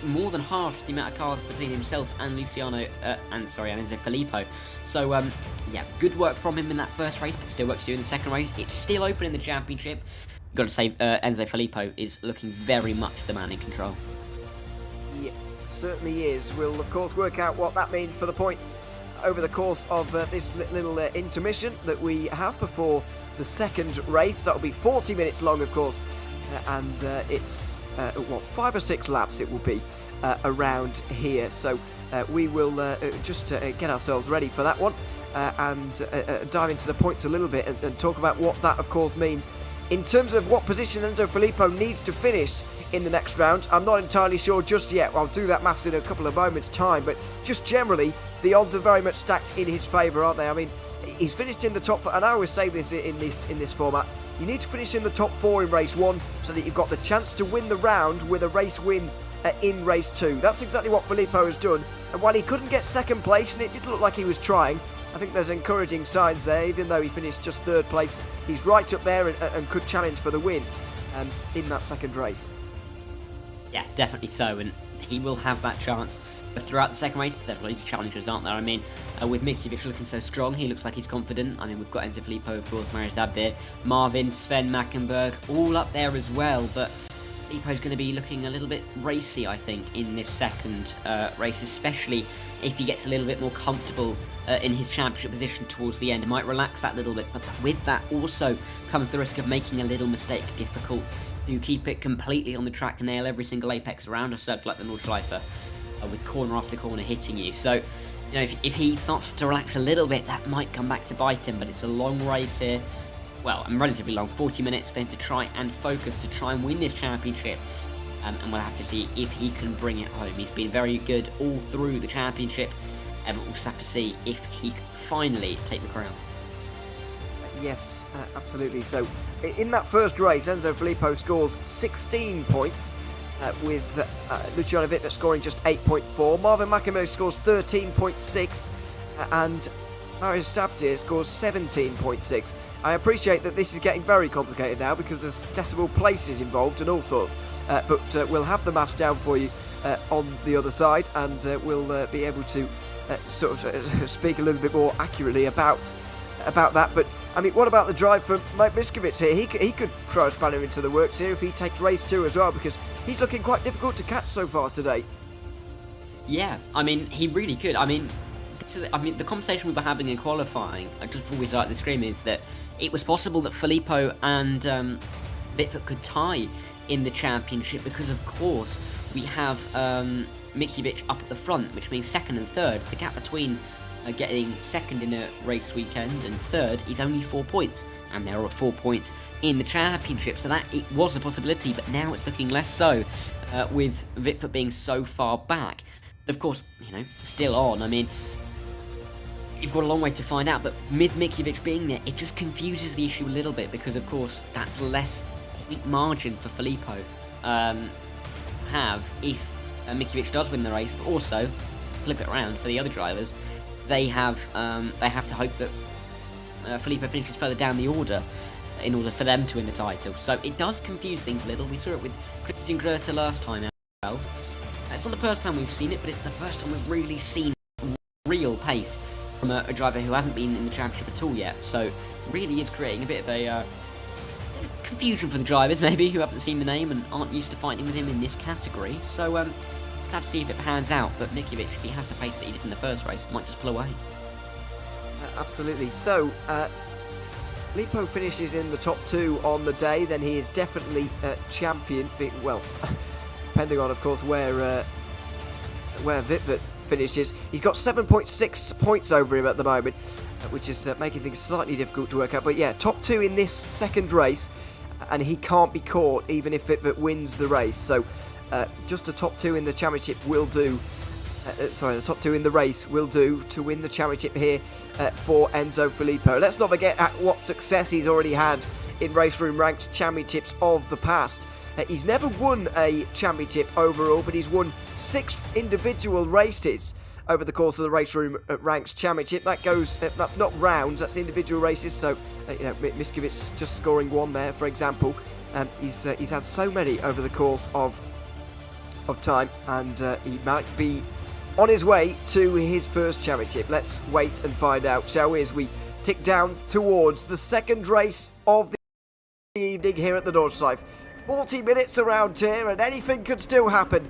More than half the amount of cars between himself and Enzo Filippo. So, yeah, good work from him in that first race, but still work to do in the second race. It's still open in the championship. Got to say, Enzo Filippo is looking very much the man in control. Yeah, certainly is. We'll, of course, work out what that means for the points over the course of this little intermission that we have before the second race. That'll be 40 minutes long, of course, and it's 5 or 6 laps it will be around here. So we will just get ourselves ready for that one and dive into the points a little bit and talk about what that, of course, means in terms of what position Enzo Filippo needs to finish in the next round. I'm not entirely sure just yet. I'll do that maths in a couple of moments' time, but just generally, the odds are very much stacked in his favour, aren't they? I mean, he's finished in the top, and I always say this in this format, you need to finish in the top 4 in race 1 so that you've got the chance to win the round with a race win in race 2. That's exactly what Filippo has done, and while he couldn't get second place, and it did look like he was trying, I think there's encouraging signs there. Even though he finished just 3rd place, he's right up there and could challenge for the win in that second race. Yeah, definitely so, and he will have that chance throughout the second race. But there's loads of challenges, aren't there? I mean, With Mitrovic looking so strong, he looks like he's confident. I mean, we've got Enzo Filippo, of course, Mario Zabdir, Marvin, Sven Mackenberg, all up there as well. But Filippo's going to be looking a little bit racy, I think, in this second race, especially if he gets a little bit more comfortable in his championship position towards the end. It might relax that a little bit, but with that also comes the risk of making a little mistake. Difficult to keep it completely on the track and nail every single apex around a circle like the Nordschleife with corner after corner hitting you. So, you know, if he starts to relax a little bit, that might come back to bite him, but it's a long race here. Well, relatively long, 40 minutes for him to try and focus, to try and win this championship. And we'll have to see if he can bring it home. He's been very good all through the championship, and we'll just have to see if he can finally take the crown. Yes, absolutely. So, in that first race, Enzo Filippo scores 16 points, with Luciano Wittner scoring just 8.4. Marvin Mackenberg scores 13.6, and Marius Zabdir scores 17.6. I appreciate that this is getting very complicated now because there's decimal places involved and all sorts, but we'll have the maths down for you on the other side, and we'll be able to sort of speak a little bit more accurately about that. But I mean, what about the drive from Mike Miskovic here? He could throw a spanner into the works here if he takes race 2 as well, because he's looking quite difficult to catch so far today. Yeah, I mean, he really could. I mean, the conversation we were having in qualifying, just before we started the screen, is that it was possible that Filippo and Wittner could tie in the championship because, of course, we have Mitrovic up at the front, which means second and third. The gap between getting second in a race weekend and third is only 4 points, and there are 4 points in the championship, so that it was a possibility, but now it's looking less so with Wittner being so far back. But of course, you know, still on. I mean, you've got a long way to find out, but with Mitrovic being there, it just confuses the issue a little bit, because of course that's less point margin for Filippo have if Mitrovic does win the race, but also flip it around for the other drivers. They have to hope that Filippo finishes further down the order in order for them to win the title. So it does confuse things a little. We saw it with Christian Grete last time as well. It's not the first time we've seen it, but it's the first time we've really seen real pace from a driver who hasn't been in the championship at all yet. So really is creating a bit of a confusion for the drivers, maybe, who haven't seen the name and aren't used to fighting with him in this category. So just have to see if it pans out. But Mitrovic, if he has the pace that he did in the first race, might just pull away. Absolutely. So, Filippo finishes in the top 2 on the day, then he is definitely champion. Well, depending on, of course, where Wittner finishes. He's got 7.6 points over him at the moment, which is making things slightly difficult to work out. But yeah, top 2 in this second race, and he can't be caught even if Wittner wins the race. So just a top 2 in the championship will do. The top 2 in the race will do to win the championship here for Enzo Filippo. Let's not forget what success he's already had in RaceRoom Ranked Championships of the past. He's never won a championship overall, but he's won 6 individual races over the course of the RaceRoom Ranked Championship. That goes, that's not rounds, that's individual races. So, Miskovic just scoring 1 there, for example. He's had so many over the course of time, and he might be on his way to his first championship. Let's wait and find out, shall we, as we tick down towards the second race of the evening here at the Nordschleife. 40 minutes around here, and anything could still happen.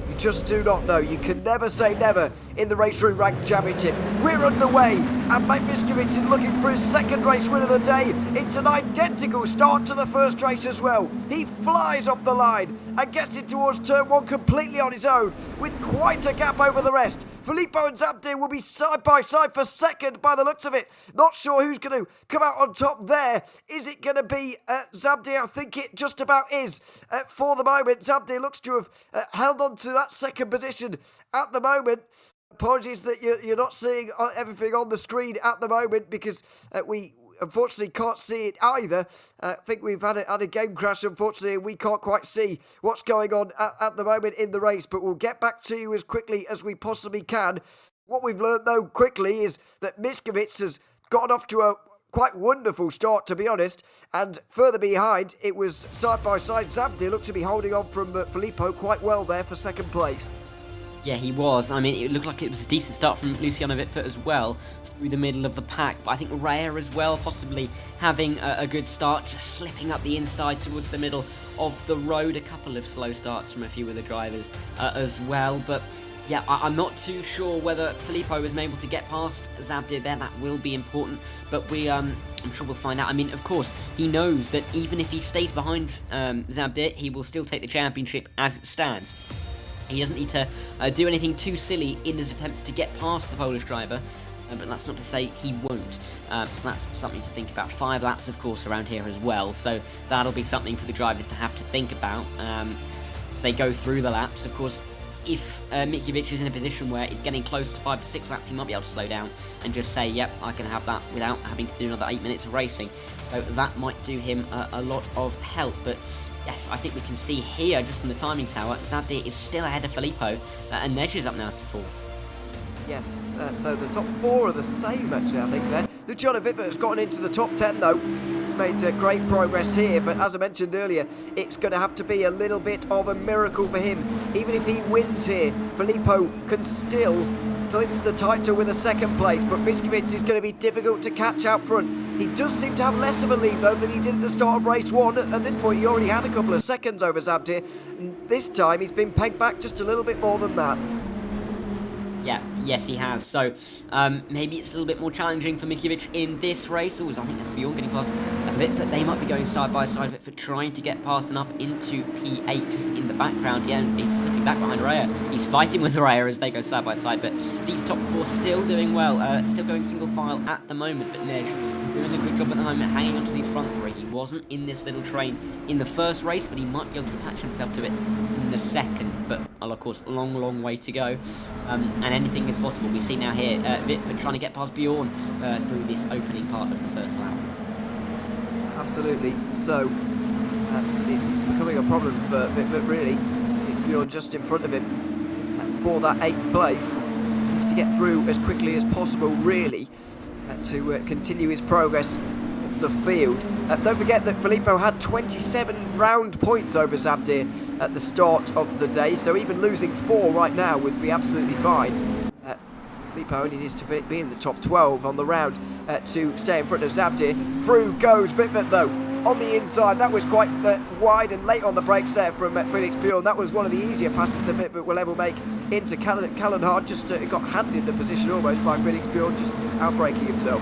You just do not know. You can never say never in the RaceRoom Ranked Championship. We're underway, and Mike Miskovic is looking for his second race win of the day. It's an identical start to the first race as well. He flies off the line and gets it towards turn 1 completely on his own, with quite a gap over the rest. Filippo and Zabdir will be side by side for second by the looks of it. Not sure who's going to come out on top there. Is it going to be Zabdir? I think it just about is for the moment. Zabdir looks to have held on to that second position at the moment. Apologies that you're not seeing everything on the screen at the moment, because we unfortunately can't see it either. I think we've had a game crash, unfortunately, and we can't quite see what's going on at the moment in the race, but we'll get back to you as quickly as we possibly can. What we've learned, though, quickly is that Miskovic has gotten off to a quite wonderful start, to be honest, and further behind, it was side by side. Zabdir looked to be holding on from Filippo quite well there for second place. Yeah, he was. I mean, it looked like it was a decent start from Luciano Vitford as well, through the middle of the pack. But I think Raya as well, possibly having a good start, just slipping up the inside towards the middle of the road. A couple of slow starts from a few of the drivers as well. But yeah, I'm not too sure whether Filippo was able to get past Zabdir there. That will be important. But I'm sure we'll find out. I mean, of course, he knows that even if he stays behind Zabdir, he will still take the championship as it stands. He doesn't need to do anything too silly in his attempts to get past the Polish driver, but that's not to say he won't. So that's something to think about. 5 laps, of course, around here as well, so that'll be something for the drivers to have to think about as they go through the laps. Of course, if Mikulic is in a position where it's getting close to 5 to 6 laps, he might be able to slow down and just say, yep, I can have that without having to do another 8 minutes of racing. So that might do him a lot of help, but yes, I think we can see here, just from the timing tower, Zabdir is still ahead of Filippo, and Než is up now to 4th. Yes, so the top 4 are the same, actually, I think, there. Luciano Vitford has gotten into the top 10, though. He's made great progress here, but as I mentioned earlier, it's going to have to be a little bit of a miracle for him. Even if he wins here, Filippo can still clinch the title with a 2nd place, but Miskovic is going to be difficult to catch out front. He does seem to have less of a lead, though, than he did at the start of race 1. At this point, he already had a couple of seconds over Zabdir, and this time he's been pegged back just a little bit more than that. Yeah, yes he has. So maybe it's a little bit more challenging for Mikulic in this race. I think that's Bjorn getting past Vitford. They might be going side by side. Vitford trying to get past and up into P8 just in the background. Yeah, he's slipping back behind Raya. He's fighting with Raya as they go side by side. But these top 4 still doing well. Still going single file at the moment. But Než doing a good job at the moment, hanging onto these front 3. He wasn't in this little train in the first race, but he might be able to attach himself to it in the second. But of course, long way to go. And anything is possible. We see now here Vitford trying to get past Bjorn through this opening part of the first lap. Absolutely. So it's becoming a problem for Vitford, really. It's Bjorn just in front of him for that 8th place. He needs to get through as quickly as possible, really, to continue his progress up the field. Don't forget that Filippo had 27 round points over Zabdir at the start of the day, so even losing 4 right now would be absolutely fine. Filippo only needs to be in the top 12 on the round to stay in front of Zabdir. Through goes Vitford, though, on the inside. That was quite wide and late on the brakes there from Felix Bjorn. That was one of the easier passes that Vitford will ever make into Callenhard. Just got handed the position almost by Felix Bjorn, just outbraking himself.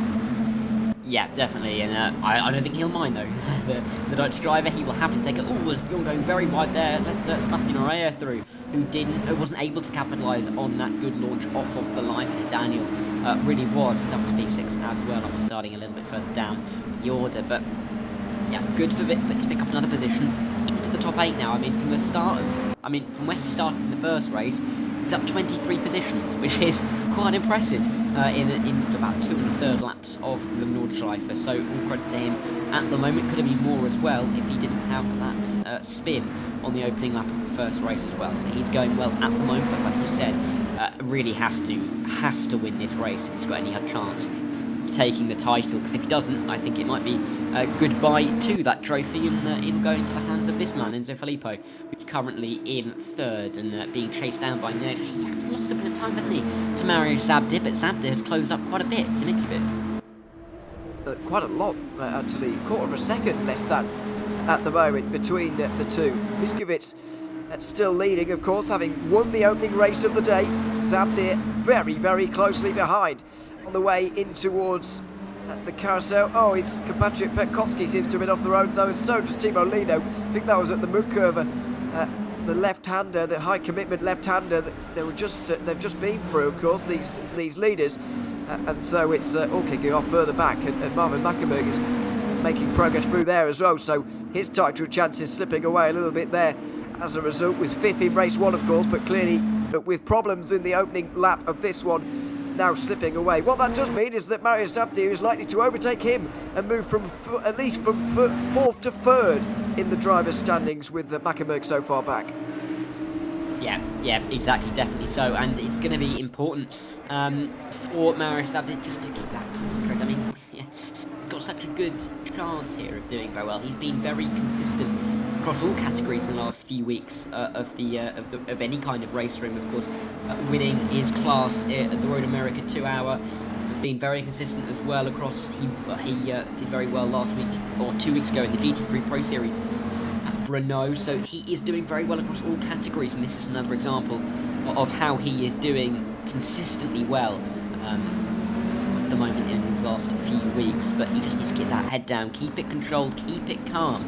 Yeah, definitely, and I don't think he'll mind, though. the Dutch driver, he will happily take it. Oh, was Bjorn going very wide there. Let's Sebastian Raya through, who wasn't able to capitalise on that good launch off of the line. Daniel really was. He's up to P6 as well, after starting a little bit further down the order. But yeah, good for Vitford to pick up another position into the top 8 now. I mean, from where he started in the first race, he's up 23 positions, which is quite impressive in about 2 1/3 laps of the Nordschleife. So all credit to him at the moment. Could have been more as well if he didn't have that spin on the opening lap of the first race as well. So he's going well at the moment, but like you said, really has to win this race if he's got any chance of taking the title, because if he doesn't, I think it might be goodbye to that trophy, and it'll go into the hands of this man, Enzo Filippo, which is currently in 3rd and being chased down by Než. He has lost a bit of time, hasn't he, to Mariusz Zabdir, but Zabdir has closed up quite a bit to Mikulic. Quite a lot, actually. 1/4 of a second less than at the moment between the two. Miskovic still leading, of course, having won the opening race of the day. Zabdir very closely behind on the way in towards the carousel. Oh, his compatriot Petkovski seems to have been off the road, though, and so does Timo Lino. I think that was at the mud curve. The left-hander, the high-commitment left-hander, they've just been through, of course, these leaders. And so it's all kicking off further back, and Marvin Mackenberg is making progress through there as well. So his title chances slipping away a little bit there as a result, with 5th in race 1, of course, but clearly with problems in the opening lap of this one, now slipping away. What that does mean is that Mariusz Zabdir is likely to overtake him and move from at least from 4th to 3rd in the driver's standings, with Mackenberg so far back. Yeah, exactly, definitely so, and it's going to be important for Mariusz Zabdir just to keep that concentrated. I mean, yeah, he's got such a good chance here of doing very well. He's been very consistent across all categories in the last few weeks of any kind of race room. Of course, winning his class at the Road America 2 Hour, being very consistent as well across. He did very well last week or 2 weeks ago in the GT3 Pro Series at Brno. So he is doing very well across all categories, and this is another example of how he is doing consistently well at the moment in his last few weeks. But he just needs to get that head down, keep it controlled, keep it calm,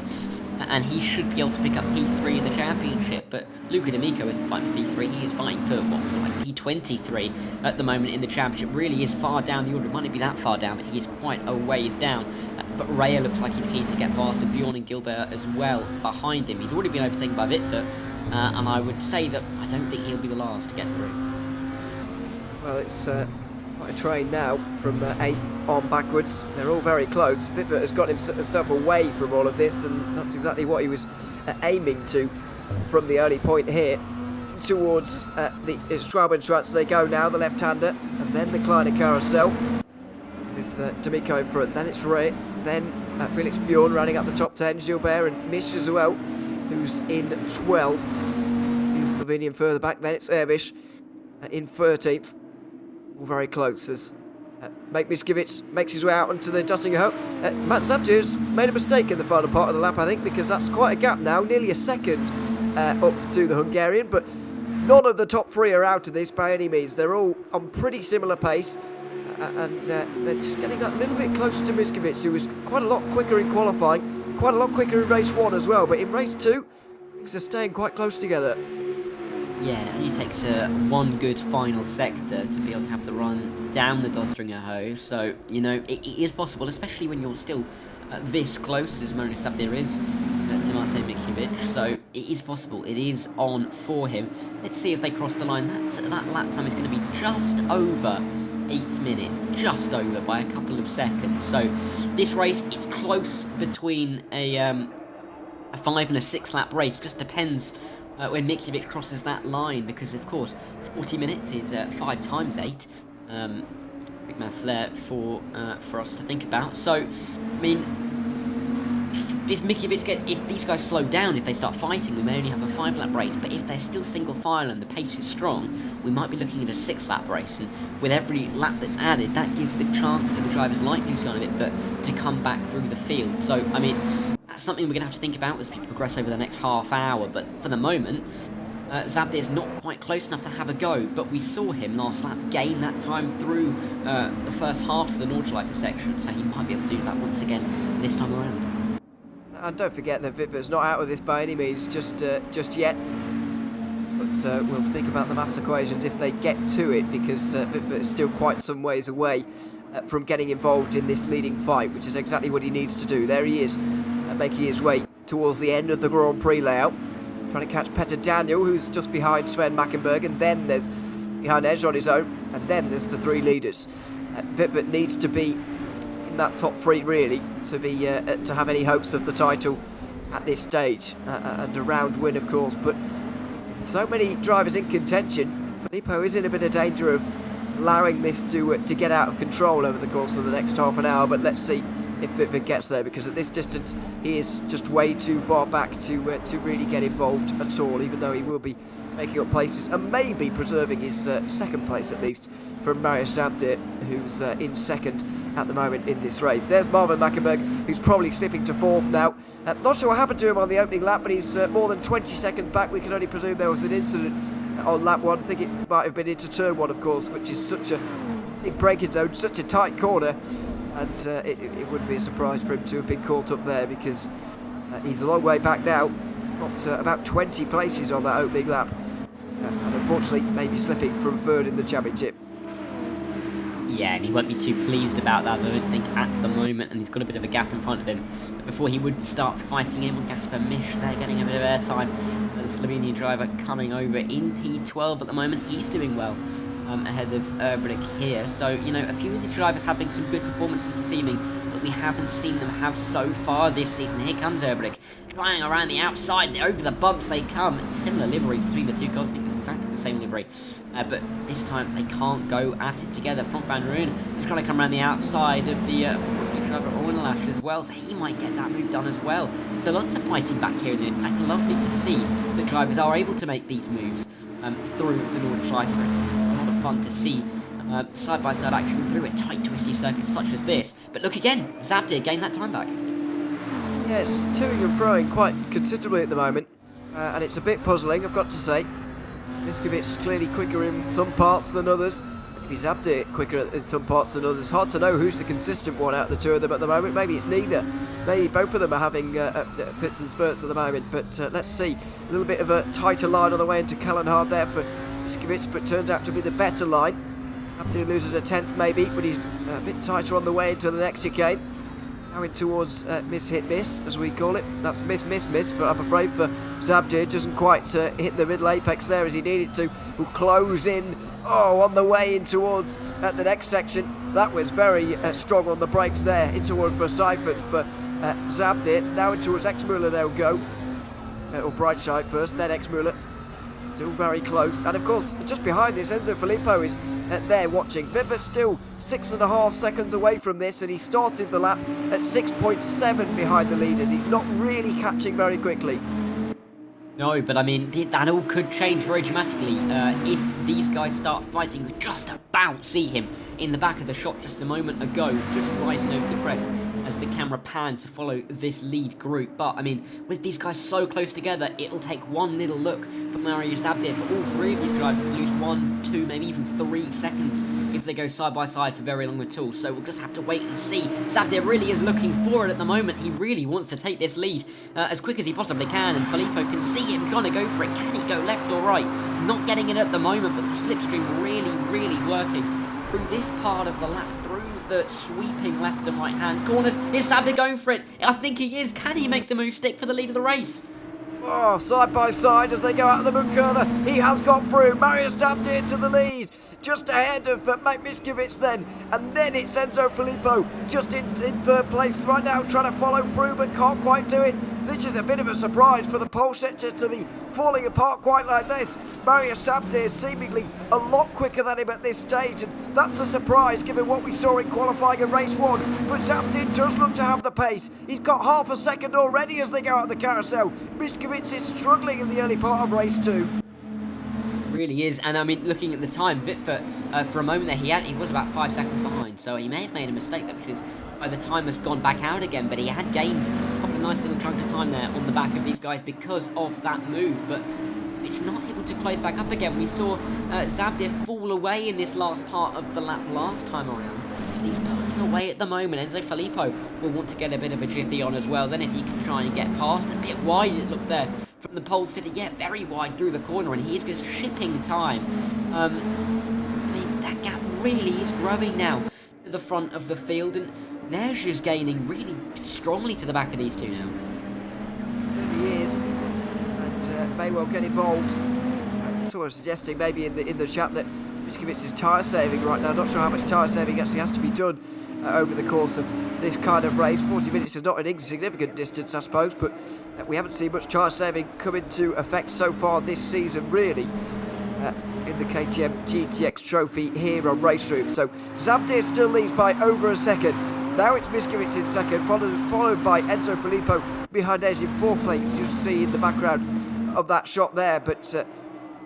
and he should be able to pick up P3 in the championship. But Luca D'Amico isn't fighting for P3, he is fighting for like P23 at the moment in the championship. Really is far down the order. It might not be that far down, but he is quite a ways down. But Raya looks like he's keen to get past, with Bjorn and Gilbert as well behind him. He's already been overtaken by Vitford, and I would say that I don't think he'll be the last to get through. Well, it's quite a train now from 8th on backwards. They're all very close. Vitford has got himself away from all of this, and that's exactly what he was aiming to from the early point here. Towards the Straubenstrasse they go now, the left-hander, and then the Kleiner Carousel with D'Amico in front. Then it's Ray, then Felix Bjorn running up the top 10, Gilbert and Misch as well, who's in 12th. See the Slovenian further back, then it's Erbisch in 13th. All very close as Mike Miskiewicz makes his way out onto the Duttinger. Matt Zabjer's made a mistake in the final part of the lap, I think, because that's quite a gap now, nearly a second up to the Hungarian, but none of the top three are out of this by any means. They're all on pretty similar pace, and they're just getting that little bit closer to Miskiewicz, who was quite a lot quicker in qualifying, quite a lot quicker in race 1 as well, but in race 2, things are staying quite close together. Yeah, it only takes one good final sector to be able to have the run down the Dodringer Hoe. So, you know, it is possible, especially when you're still this close as Marinus Sabdir is to Mate Mikiewicz. So, it is possible. It is on for him. Let's see if they cross the line. That lap time is going to be just over 8 minutes. Just over by a couple of seconds. So, this race, it's close between a 5 and a 6 lap race. Just depends when Mikiewicz crosses that line, because of course 40 minutes is 5 times 8. Big math there for us to think about. So, I mean, if Mikiewicz if these guys slow down, if they start fighting, we may only have a 5 lap race. But if they're still single file and the pace is strong, we might be looking at a 6 lap race. And with every lap that's added, that gives the chance to the drivers like Luciano Vitford to come back through the field. So, I mean, that's something we're going to have to think about as we progress over the next half hour. But for the moment, Zabdir's not quite close enough to have a go. But we saw him last lap gain that time through the first half of the Nordschleife section. So he might be able to do that once again this time around. And don't forget that Vitford's not out of this by any means just yet. But we'll speak about the maths equations if they get to it, because Vitford is still quite some ways away from getting involved in this leading fight, which is exactly what he needs to do. There he is, making his way towards the end of the Grand Prix layout, trying to catch Petter Daniel, who's just behind Sven Mackenberg, and then there's behind Edge on his own, and then there's the 3 leaders. Vitford needs to be in that top 3 really to be to have any hopes of the title at this stage, and a round win of course. But with so many drivers in contention, Filippo is in a bit of danger of allowing this to get out of control over the course of the next half an hour. But let's see if Vitford gets there, because at this distance he is just way too far back to really get involved at all, even though he will be making up places and maybe preserving his second place at least from Marius Zabdir, who's in second at the moment in this race. There's Marvin Mackenberg, who's probably slipping to 4th now. Not sure what happened to him on the opening lap, but he's more than 20 seconds back. We can only presume there was an incident on lap 1. I think it might have been into turn 1, of course, which is such a big braking zone, such a tight corner, and it wouldn't be a surprise for him to have been caught up there, because he's a long way back now, got about 20 places on that opening lap, and unfortunately maybe slipping from 3rd in the championship. Yeah, and he won't be too pleased about that, I don't think, at the moment, and he's got a bit of a gap in front of him before he would start fighting him on Gasper Misch. They're getting a bit of airtime. The Slovenian driver coming over in P12 at the moment. He's doing well ahead of Erbrich here. So, you know, a few of these drivers having some good performances this evening that we haven't seen them have so far this season. Here comes Erbrich, flying around the outside, over the bumps they come. Similar liveries between the two cars. I think it's exactly the same livery, but this time they can't go at it together. Frank van Rooyen is trying to come around the outside of the driver Ornalash as well, so he might get that move done as well. So lots of fighting back here in the impact. Lovely to see that drivers are able to make these moves through the Nordschleife. It's a lot of fun to see side-by-side action through a tight, twisty circuit such as this. But look again, Zabdir gained that time back. Yeah, it's toing and froing quite considerably at the moment, and it's a bit puzzling, I've got to say. Miskovic's clearly quicker in some parts than others. Maybe Zabdir quicker in some parts than others. Hard to know who's the consistent one out of the two of them at the moment. Maybe it's neither. Maybe both of them are having fits and spurts at the moment. But let's see. A little bit of a tighter line on the way into Kallenhard there for Miskovic, but turns out to be the better line. Zabdir loses a tenth maybe, but he's a bit tighter on the way into the next chicane. Now in towards miss hit miss, as we call it. That's miss miss miss, for I'm afraid for Zabdir. Doesn't quite hit the middle apex there as he needed to. Will close in. Oh, on the way in towards the next section. That was very strong on the brakes there. In towards Verseifert for Zabdir. Now in towards Exmuller they'll go. Or Breitscheid first, then Exmuller. Still very close. And of course, just behind this, Enzo Filippo is there watching. But still 6.5 seconds away from this, and he started the lap at 6.7 behind the leaders. He's not really catching very quickly. No, but I mean, that all could change very dramatically if these guys start fighting. We just about see him in the back of the shot just a moment ago, just rising over the crest as the camera panned to follow this lead group. But I mean, with these guys so close together, it'll take one little look for Mario Zabdir for all three of these drivers to lose 1, 2, maybe even 3 seconds if they go side by side for very long at all. So we'll just have to wait and see. Zabdir really is looking for it at the moment. He really wants to take this lead as quick as he possibly can, and Filippo can see him trying to go for it. Can he go left or right? Not getting it at the moment, but the slipstream really working through this part of the lap, through the sweeping left and right hand corners. Is Zabdir going for it? I think he is. Can he make the move stick for the lead of the race? Oh, side by side as they go out of the Munkova. He has got through. Mario Zabdir to the lead. Just ahead of Mike Miskovic then. And then it's Enzo Filippo just in third place right now, trying to follow through but can't quite do it. This is a bit of a surprise for the pole sector to be falling apart quite like this. Mario Zabdir seemingly a lot quicker than him at this stage, and that's a surprise given what we saw in qualifying in race 1. But Zabdir does look to have the pace. He's got half a second already as they go out the carousel. Miskovic is struggling in the early part of race 2. Really is, and I mean, looking at the time, Vitfert, for a moment there, he was about 5 seconds behind, so he may have made a mistake there, because the time has gone back out again, but he had gained a couple of nice little chunk of time there on the back of these guys because of that move, but it's not able to close back up again. We saw Zabdir fall away in this last part of the lap last time around. He's pulling away at the moment. Enzo Filippo will want to get a bit of a jiffy on as well. Then if he can try and get past, a bit wide it looked there from the pole sitter. Yeah, very wide through the corner, and he is just shipping time. I mean, that gap really is growing now to the front of the field, and Neige is gaining really strongly to the back of these two now. He is, and may well get involved. Sort of suggesting maybe in the chat that Miskovic is tyre saving right now. Not sure how much tyre saving actually has to be done over the course of this kind of race. 40 minutes is not an insignificant distance, I suppose, but we haven't seen much tyre saving come into effect so far this season, really, in the KTM GTX trophy here on RaceRoom. So Zabdir still leads by over a second. Now it's Miskovic in second, followed by Enzo Filippo behind Neige in fourth place, as you see in the background of that shot there, but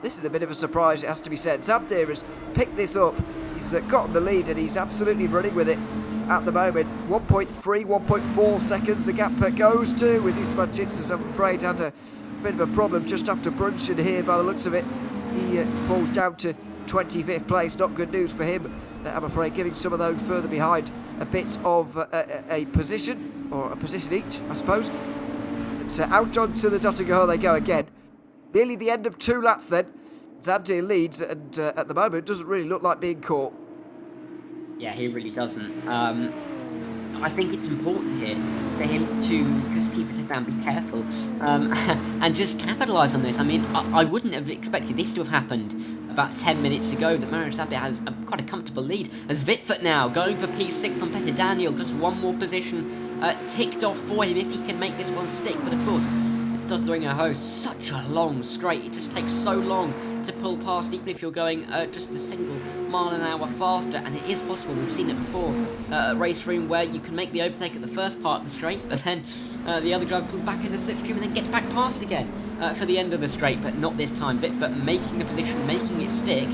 this is a bit of a surprise, it has to be said. Zabdir has picked this up. He's gotten the lead and he's absolutely running with it at the moment. 1.3, 1.4 seconds the gap goes to. As Istvan Titsas, I'm afraid, had a bit of a problem just after Brunson here by the looks of it. He falls down to 25th place. Not good news for him, I'm afraid, giving some of those further behind a bit of a position, or a position each, I suppose. So out onto the Dottinger they go again. Nearly the end of 2 laps then. Zabdir leads, and at the moment doesn't really look like being caught. Yeah, he really doesn't. I think it's important here for him to just keep his head down, be careful, and just capitalise on this. I mean, I wouldn't have expected this to have happened about 10 minutes ago, that Mario Zabdir has quite a comfortable lead. As Vitfert now going for P6 on Petter Daniel, just one more position ticked off for him if he can make this one stick. But of course, does the ringer host. Such a long straight. It just takes so long to pull past, even if you're going just a single mile an hour faster. And it is possible. We've seen it before at RaceRoom, where you can make the overtake at the first part of the straight, but then the other driver pulls back in the slipstream and then gets back past again for the end of the straight. But not this time. Vitford making the position, making it stick.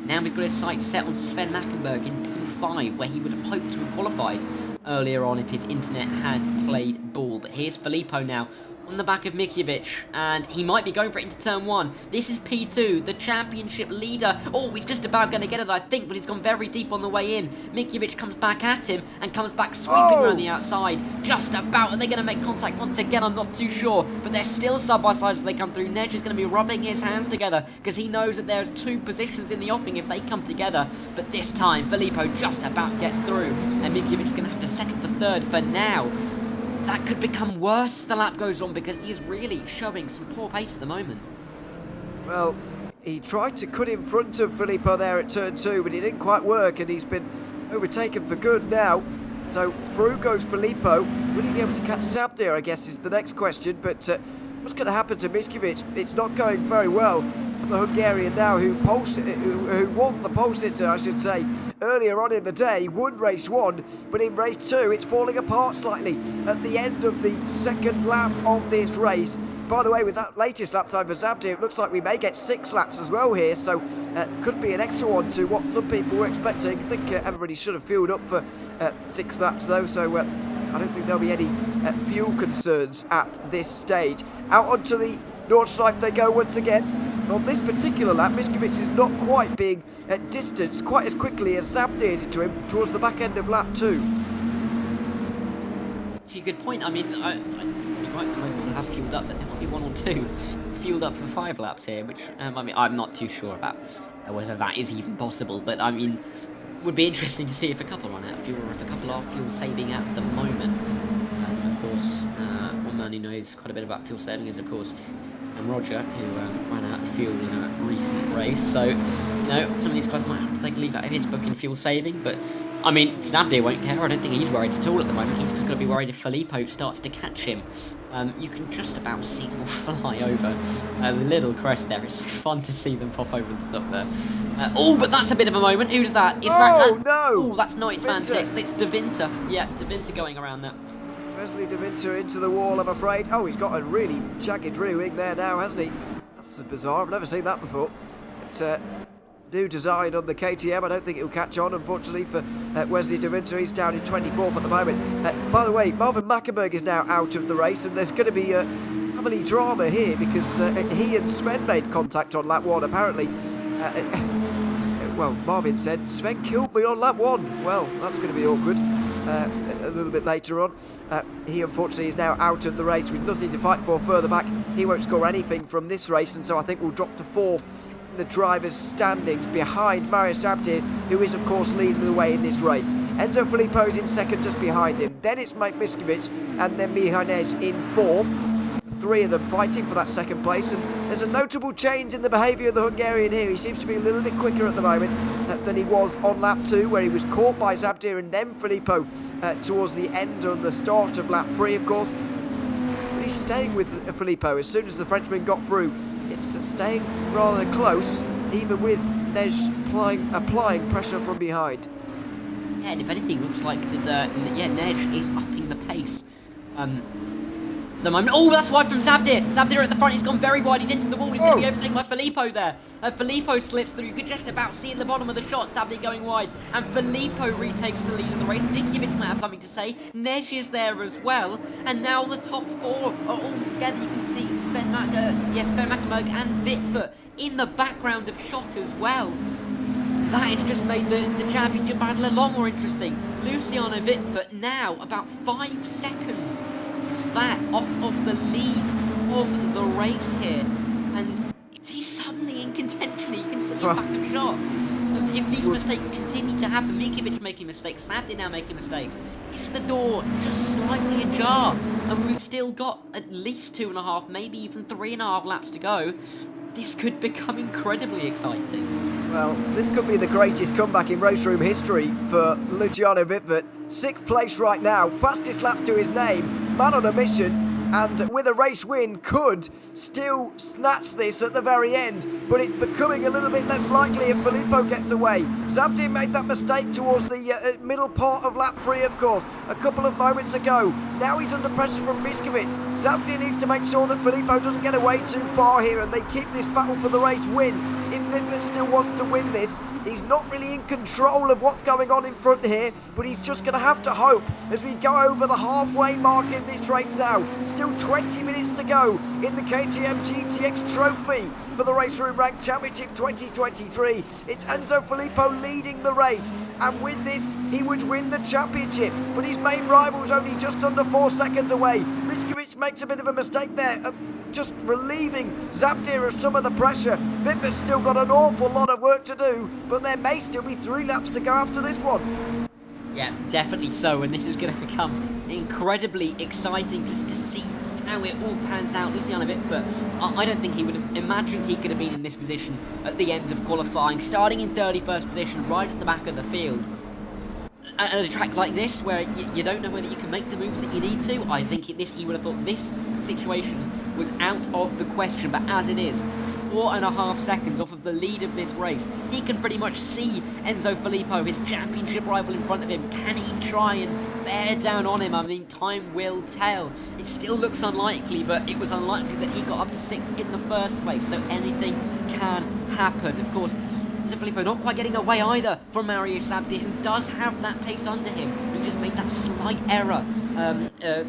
Now he's got his sights set on Sven Mackenberg in P5, where he would have hoped to have qualified earlier on if his internet had played ball. But here's Filippo now on the back of Mikiewicz, and he might be going for it into turn 1. This is P2, the championship leader. Oh, he's just about going to get it, I think, but he's gone very deep on the way in. Mikiewicz comes back at him and comes back sweeping around the outside. Just about. Are they going to make contact once again? I'm not too sure, but they're still side by side as they come through. Nej is going to be rubbing his hands together because he knows that there's 2 positions in the offing if they come together. But this time, Filippo just about gets through, and Mikiewicz is going to have to settle for 3rd for now. That could become worse as the lap goes on, because he is really showing some poor pace at the moment. Well, he tried to cut in front of Filippo there at turn 2, but it didn't quite work, and he's been overtaken for good now. So through goes Filippo. Will he be able to catch Zabdir, I guess, is the next question. But what's going to happen to Mikiewicz? It's not going very well for the Hungarian now, who was the pole sitter, I should say, earlier on in the day. Won race 1, but in race 2 it's falling apart slightly at the end of the 2nd lap of this race. By the way, with that latest lap time for Zabdir, it looks like we may get 6 laps as well here, so could be an extra one to what some people were expecting. I think everybody should have fueled up for 6 laps though, so I don't think there'll be any fuel concerns at this stage. Out onto the Nordschleife they go once again. On this particular lap, Mikiewicz is not quite being distanced quite as quickly as Zabdir did to him towards the back end of lap 2. Good point. I mean, you're right, the most people have fueled up, but there might be 1 or 2 fueled up for 5 laps here, which, I mean, I'm not too sure about whether that is even possible, but, I mean, would be interesting to see if a couple run out of fuel, or if a couple are fuel saving at the moment. Of course, one man who knows quite a bit about fuel saving is, of course, Roger, who ran out of fuel in a recent race. So, you know, some of these guys might have to take a leave out of his book in fuel saving, but I mean, Zabdir won't care. I don't think he's worried at all at the moment. He's just going to be worried if Filippo starts to catch him. You can just about see them fly over the little crest there. It's fun to see them pop over the top there. Oh, but that's a bit of a moment. Who's that? Is that? No! Oh, that's not its fan 6. It's De Winter. Yeah, De Winter going around that. Wesley De Winter into the wall, I'm afraid. Oh, he's got a really jagged rear wing there now, hasn't he? That's bizarre. I've never seen that before. But, new design on the KTM. I don't think it'll catch on, unfortunately, for Wesley De Winter. He's down in 24th at the moment. By the way, Marvin Mackenberg is now out of the race, and there's going to be family drama here because he and Sven made contact on lap 1, apparently. Well, Marvin said, Sven killed me on lap 1. Well, that's going to be awkward. A little bit later on. He unfortunately is now out of the race with nothing to fight for further back. He won't score anything from this race, and so I think we'll drop to 4th in the drivers' standings behind Marius Zabdir, who is of course leading the way in this race. Enzo Filippo's in 2nd just behind him. Then it's Mike Mikiewicz and then Mihai Nej in 4th. 3 of them fighting for that 2nd place, and there's a notable change in the behaviour of the Hungarian here. He seems to be a little bit quicker at the moment than he was on lap 2, where he was caught by Zabdir and then Filippo towards the end on the start of lap 3, of course. But he's staying with Filippo as soon as the Frenchman got through. It's staying rather close, even with Nej applying pressure from behind. Yeah, and if anything, looks like that, Nej is upping the pace. The moment. Oh, that's wide from Zabdir. Zabdir at the front. He's gone very wide. He's into the wall. He's going to be overtaken by Filippo there. Filippo slips through. You could just about see at the bottom of the shot Zabdir going wide. And Filippo retakes the lead of the race. Mikiewicz might have something to say. Nej is there as well. And now the top 4 are all together. You can see Sven Mackenberg and Vitford in the background of shot as well. That has just made the championship battle a lot more interesting. Luciano Vitford now about 5 seconds flat off of the lead of the race here, and he's suddenly in contention. You can see him back of shot. If these mistakes continue to happen, Mikiewicz making mistakes, Zabdir now making mistakes, is the door just slightly ajar? And we've still got at least 2.5, maybe even 3.5 laps to go. This could become incredibly exciting. Well, this could be the greatest comeback in RaceRoom history for Luciano Vitford. 6th place right now, fastest lap to his name, man on a mission. and with a race win could still snatch this at the very end, but it's becoming a little bit less likely if Filippo gets away. Zabdir made that mistake towards the middle part of lap 3, of course, a couple of moments ago. Now he's under pressure from Miskovic. Zabdir needs to make sure that Filippo doesn't get away too far here and they keep this battle for the race win. If Vimpert still wants to win this, he's not really in control of what's going on in front here, but he's just going to have to hope as we go over the halfway mark in this race now. Still 20 minutes to go in the KTM GTX Trophy for the RaceRoom Ranked Championship 2023. It's Enzo Filippo leading the race, and with this he would win the championship, but his main rival's only just under 4 seconds away. Miskovic makes a bit of a mistake there, just relieving Zabdir of some of the pressure. Vimpert's still got an awful lot of work to do, but there may still be 3 laps to go after this one. Yeah, definitely so, and this is going to become incredibly exciting just to see how it all pans out. Lucianovic, but I don't think he would have imagined he could have been in this position at the end of qualifying, starting in 31st position, right at the back of the field. At a track like this, where you don't know whether you can make the moves that you need to, I think he would have thought this situation was out of the question, but as it is, 4.5 seconds off of the lead of this race, he can pretty much see Enzo Filippo, his championship rival, in front of him. Can he try and bear down on him? I mean, time will tell. It still looks unlikely, but it was unlikely that he got up to 6th in the first place, so anything can happen. Of course, Enzo Filippo not quite getting away either from Mario Zabdir, who does have that pace under him. He just made that slight error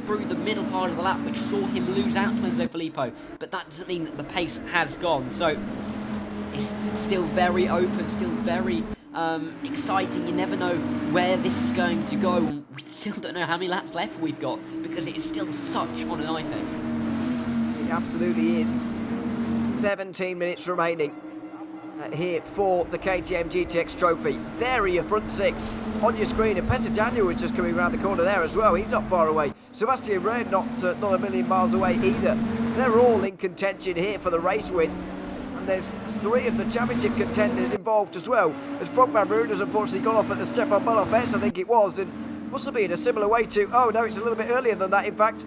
through the middle part of the lap, which saw him lose out to Enzo Filippo. But that doesn't mean that the pace has gone. So it's still very open, still very exciting. You never know where this is going to go. We still don't know how many laps left we've got, because it is still such on a knife edge. It absolutely is. 17 minutes remaining here for the KTM GTX Trophy. There are your front 6 on your screen, and Petter Daniel is just coming around the corner there as well. He's not far away. Sebastian Rehn not a million miles away either. They're all in contention here for the race win, and there's 3 of the championship contenders involved as well, as Frank Van Roon has unfortunately gone off at the Stefan Malofes, I think it was, and must have been a similar way to, oh no, it's a little bit earlier than that in fact,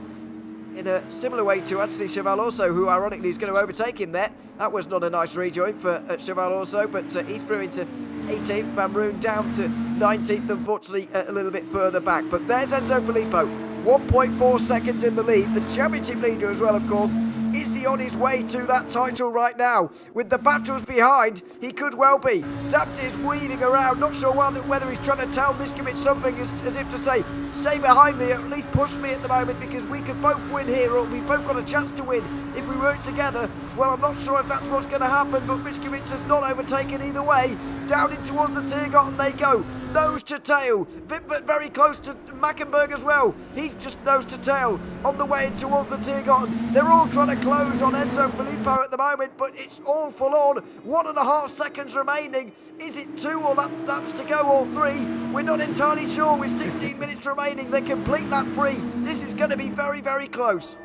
in a similar way to Anthony Cheval also, who ironically is going to overtake him there. That was not a nice rejoin for Cheval also, but he's through into 18th. Van Roon down to 19th, unfortunately a little bit further back. But there's Enzo Filippo, 1.4 seconds in the lead, the championship leader as well, of course. Is he on his way to that title right now? With the battles behind, he could well be. Zabdir's weaving around, not sure whether he's trying to tell Miskovic something, as if to say, stay behind me, or at least push me at the moment, because we could both win here, or we've both got a chance to win if we work together. Well, I'm not sure if that's what's going to happen, but Miskovic has not overtaken either way. Down in towards the Tiergarten they go, nose to tail. Vimpert very close to Mackenberg as well. He's just nose to tail on the way towards the Tiergarten. They're all trying to close on Enzo Filippo at the moment, but it's all full on. 1.5 seconds remaining. Is it 2 or laps to go, or 3? We're not entirely sure. With 16 minutes remaining, they complete lap 3. This is going to be very, very close.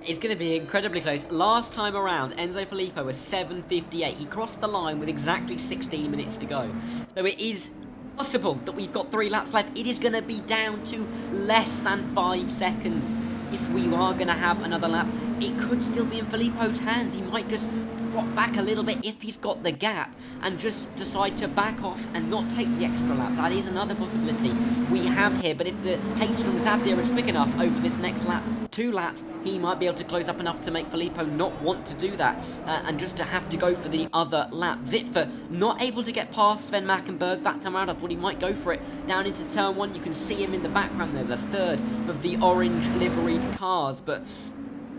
It's going to be incredibly close. Last time around, Enzo Filippo was 7:58. He crossed the line with exactly 16 minutes to go. So it is possible that we've got 3 laps left. It is going to be down to less than 5 seconds. If we are going to have another lap, it could still be in Filippo's hands. He might just drop back a little bit if he's got the gap and just decide to back off and not take the extra lap. That is another possibility we have here, but if the pace from Zabdir is quick enough over this next lap, 2 laps, he might be able to close up enough to make Filippo not want to do that and just to have to go for the other lap. Witwer not able to get past Sven Mackenberg that time around. I thought he might go for it down into turn 1. You can see him in the background there, the third of the orange liveried cars, but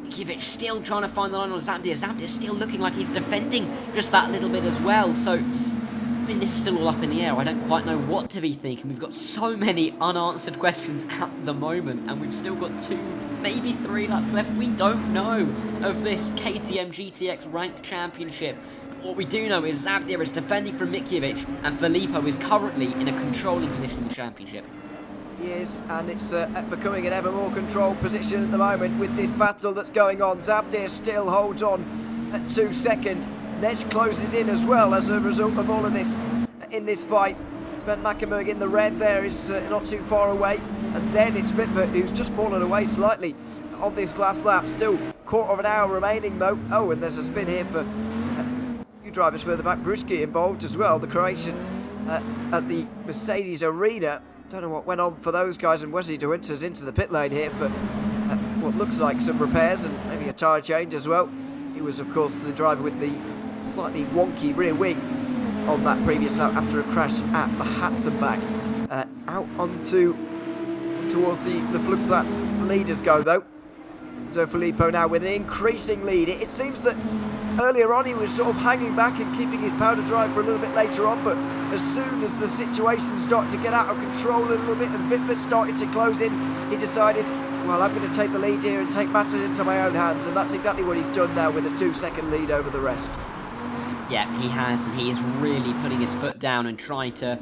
Miskovic still trying to find the line on Zabdir. Zabdir still looking like he's defending just that little bit as well. So, I mean, this is still all up in the air. I don't quite know what to be thinking. We've got so many unanswered questions at the moment, and we've still got 2, maybe 3 laps left. We don't know of this KTM GTX Ranked Championship. What we do know is Zabdir is defending from Miskovic, and Filippo is currently in a controlling position in the championship. He is, and it's becoming an ever more controlled position at the moment with this battle that's going on. Zabdir still holds on at 2 seconds. Nesh closes in as well as a result of all of this in this fight. Sven Mackenberg in the red there is not too far away, and then it's Witwer who's just fallen away slightly on this last lap. Still quarter of an hour remaining though. Oh, and there's a spin here for few drivers further back. Bruschi involved as well, the Croatian at the Mercedes arena. Don't know what went on for those guys, and Wesley de Winter's into the pit lane here for what looks like some repairs and maybe a tyre change as well. He was of course the driver with the slightly wonky rear wing on that previous lap after a crash at the Hatzenbach. Out onto towards the Flugplatz leaders go though. So Filippo now with an increasing lead. It seems that earlier on he was sort of hanging back and keeping his powder dry for a little bit later on, but as soon as the situation started to get out of control a little bit and Wittmann started to close in, he decided, well, I'm going to take the lead here and take matters into my own hands, and that's exactly what he's done now with a 2-second lead over the rest. Yeah, he has, and he is really putting his foot down and trying to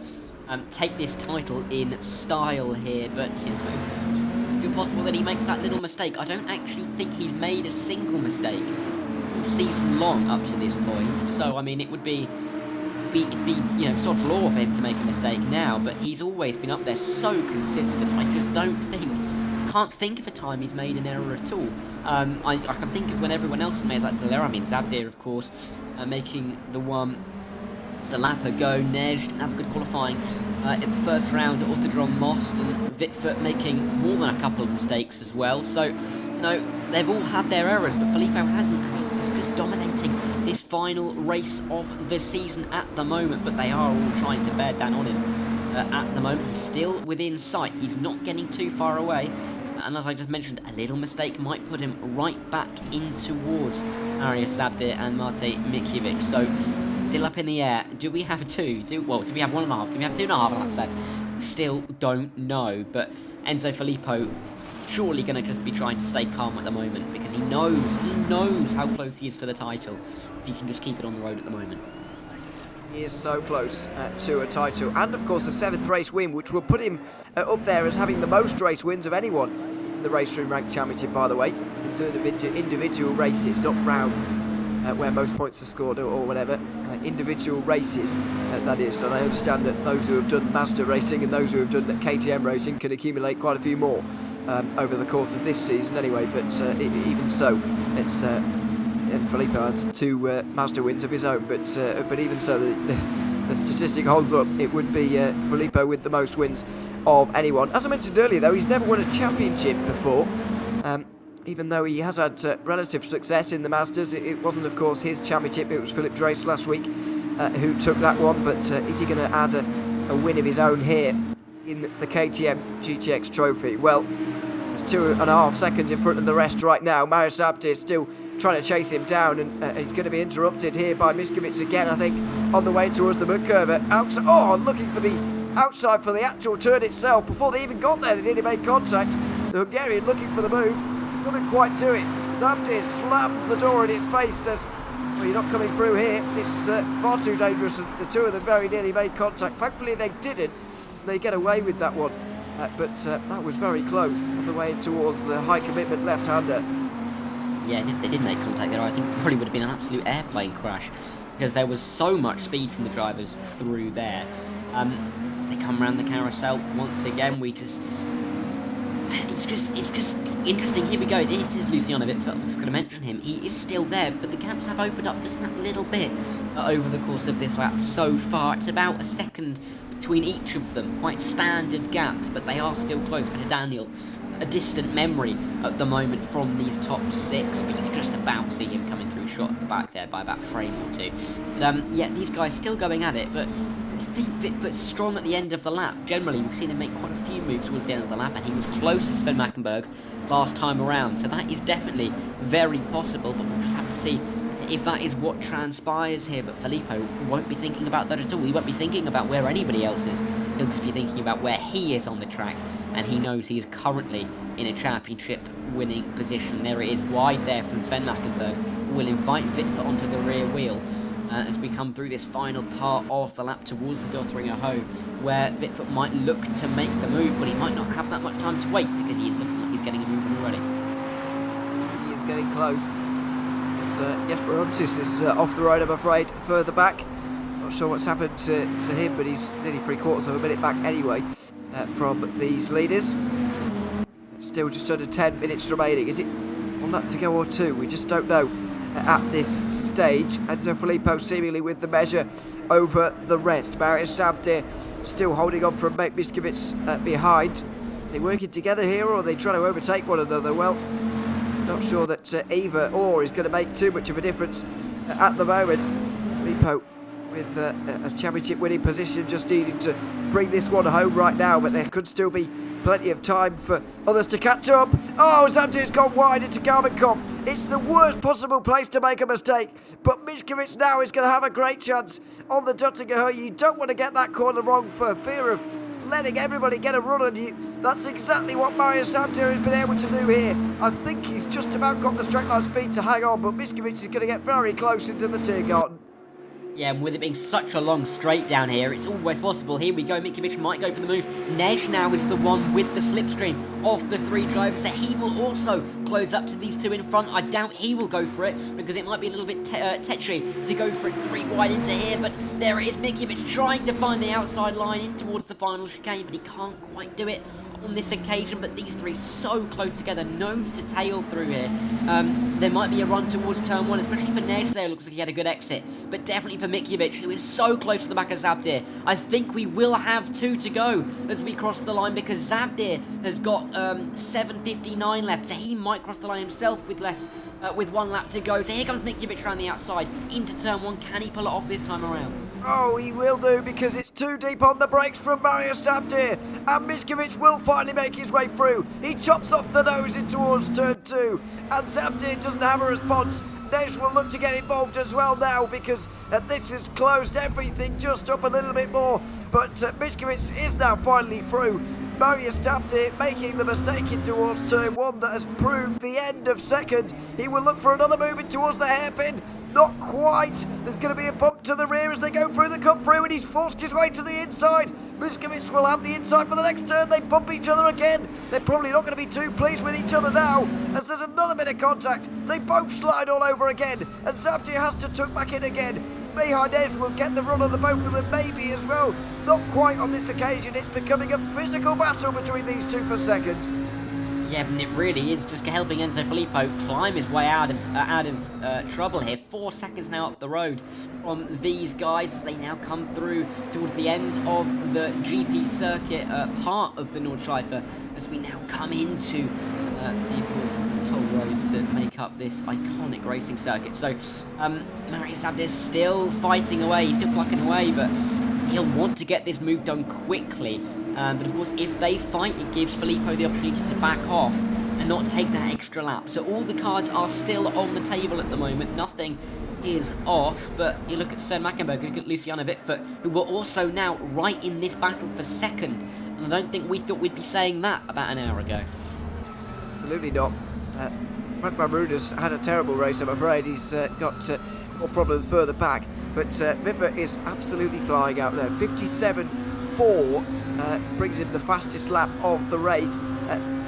take this title in style here, but, you know, it's still possible that he makes that little mistake. I don't actually think he's made a single mistake all season long up to this point, so, I mean, it would be you know, sort of law for him to make a mistake now, but he's always been up there so consistent. I just can't think of a time he's made an error at all. I can think of when everyone else has made that little error. I mean, Zabdir, of course, making the one. Stalapa go, Nej didn't have a good qualifying in the first round at Autodrom Most, and Wittmann making more than a couple of mistakes as well. So, you know, they've all had their errors, but Filippo hasn't. He's just dominating this final race of the season at the moment, but they are all trying to bear down on him at the moment. He's still within sight. He's not getting too far away. And as I just mentioned, a little mistake might put him right back in towards Arias Zabdir and Mate Mikiewicz. So, still up in the air. Do we have two? Do we have 1.5? Do we have 2.5 laps left? We still don't know. But Enzo Filippo surely going to just be trying to stay calm at the moment, because he knows how close he is to the title if he can just keep it on the road at the moment. He is so close to a title, and of course a 7th race win, which will put him up there as having the most race wins of anyone in the RaceRoom Ranked Championship, by the way, in terms of individual races, not rounds where most points are scored or whatever. Individual races, that is. And I understand that those who have done Mazda racing and those who have done KTM racing can accumulate quite a few more over the course of this season anyway, but even so, it's and Filippo has 2 Mazda wins of his own, but even so, the statistic holds up. It would be Filippo with the most wins of anyone. As I mentioned earlier though, he's never won a championship before, even though he has had relative success in the Mazdas. It wasn't of course his championship, it was Philip Drace last week who took that one, but is he going to add a win of his own here in the KTM GTX trophy? Well, it's 2.5 seconds in front of the rest right now. Marius Abdi is still trying to chase him down, and he's going to be interrupted here by Miskovic again, I think, on the way towards the mud curve. Looking for the outside for the actual turn itself. Before they even got there, they nearly made contact. The Hungarian looking for the move, couldn't quite do it. Zabdir slams the door in his face, says, well, you're not coming through here. It's far too dangerous, and the two of them very nearly made contact. Thankfully they didn't. They get away with that one. But that was very close on the way towards the high commitment left-hander. Yeah, and if they did make contact there, I think it probably would have been an absolute airplane crash, because there was so much speed from the drivers through there. As they come around the carousel once again, it's just interesting. Here we go. This is Luciano Wittmann. I was going to mention him. He is still there, but the gaps have opened up just that little bit over the course of this lap so far. It's about a second between each of them. Quite standard gaps, but they are still close. But to Daniel, a distant memory at the moment from these top 6, but you can just about see him coming through shot at the back there by about a frame or 2. But yeah, these guys still going at it, but I think Wittmann's strong at the end of the lap. Generally, we've seen him make quite a few moves towards the end of the lap, and he was close to Sven Mackenberg last time around, so that is definitely very possible, but we'll just have to see if that is what transpires here. But Filippo won't be thinking about that at all. He won't be thinking about where anybody else is. He'll just be thinking about where he is on the track, and he knows he is currently in a championship winning position. There it is, wide there from Sven Mackenberg. Will invite Wittmann onto the rear wheel as we come through this final part of the lap towards the Dothringer Hoe, where Wittmann might look to make the move, but he might not have that much time to wait, because he is looking like he's getting a move on already. He is getting close. Jesper Huntis is off the road, I'm afraid, further back. Not sure what's happened to him, but he's nearly 3/4 of a minute back anyway from these leaders. Let's Still just under 10 minutes remaining. Is it one lap to go or two? We just don't know at this stage. Enzo Filippo seemingly with the measure over the rest. Marius Sabdir still holding on from Mate Miskovic behind. Are they working together here, or are they trying to overtake one another? Well, not sure that either or is going to make too much of a difference at the moment. Filippo with a championship winning position, just needing to bring this one home right now, but there could still be plenty of time for others to catch up. Oh, Zabdir's gone wide into Garmenkov. It's the worst possible place to make a mistake, but Miskovic now is going to have a great chance on the Duttinger. You don't want to get that corner wrong for fear of letting everybody get a run on you. That's exactly what Marius Sabdir has been able to do here. I think he's just about got the straight line speed to hang on, but Miskovic is going to get very close into the Tiergarten. Yeah, and with it being such a long straight down here, it's always possible. Here we go, Miskovic might go for the move. Nej now is the one with the slipstream of the three drivers, so he will also close up to these two in front. I doubt he will go for it, because it might be a little bit tetchy to go for it 3 wide into here, but there it is, Miskovic trying to find the outside line in towards the final chicane, but he can't quite do it on this occasion. But these three so close together, nose to tail through here. There might be a run towards turn 1, especially for Nej there. Looks like he had a good exit, but definitely for Miskovic, who is so close to the back of Zabdir. I think we will have 2 to go as we cross the line, because Zabdir has got 7:59 left, so he might cross the line himself with less, with 1 lap to go. So here comes Miskovic around the outside into turn 1. Can he pull it off this time around? Oh, he will do, because it's too deep on the brakes from Marius Sabdir, and Miskovic will finally make his way through. He chops off the nose in towards turn 2, and Sabdir doesn't have a response. Nej will look to get involved as well now, because this has closed everything just up a little bit more. But Miskovic is now finally through. Marius Sabdir making the mistake in towards turn 1 that has proved the end of second. He will look for another move in towards the hairpin. Not quite. There's going to be a bump to the rear as they go through the cut through, and he's forced his way to the inside. Miskovic will have the inside for the next turn. They bump each other again. They're probably not going to be too pleased with each other now, as there's another bit of contact. They both slide all over again, and Zabdir has to tuck back in again. Mihai Nej will get the run on the both of them, maybe as well. Not quite on this occasion. It's becoming a physical battle between these two for second. Yeah, and it really is just helping Enzo Filippo climb his way out of trouble here. 4 seconds now up the road from these guys as they now come through towards the end of the GP circuit part of the Nordschleife, as we now come into of course, the toll roads that make up this iconic racing circuit. So Marius Sabdir still fighting away, he's still plucking away, but he'll want to get this move done quickly. But of course, if they fight, it gives Filippo the opportunity to back off and not take that extra lap. So all the cards are still on the table at the moment. Nothing is off, but you look at Sven Mackenberg, you look at Luciano Wittfurt, who were also now right in this battle for second. And I don't think we thought we'd be saying that about an hour ago. Absolutely not. Frank Mamruda's had a terrible race, I'm afraid. He's got more problems further back. But Wittfurt is absolutely flying out there. 57.4 brings him the fastest lap of the race.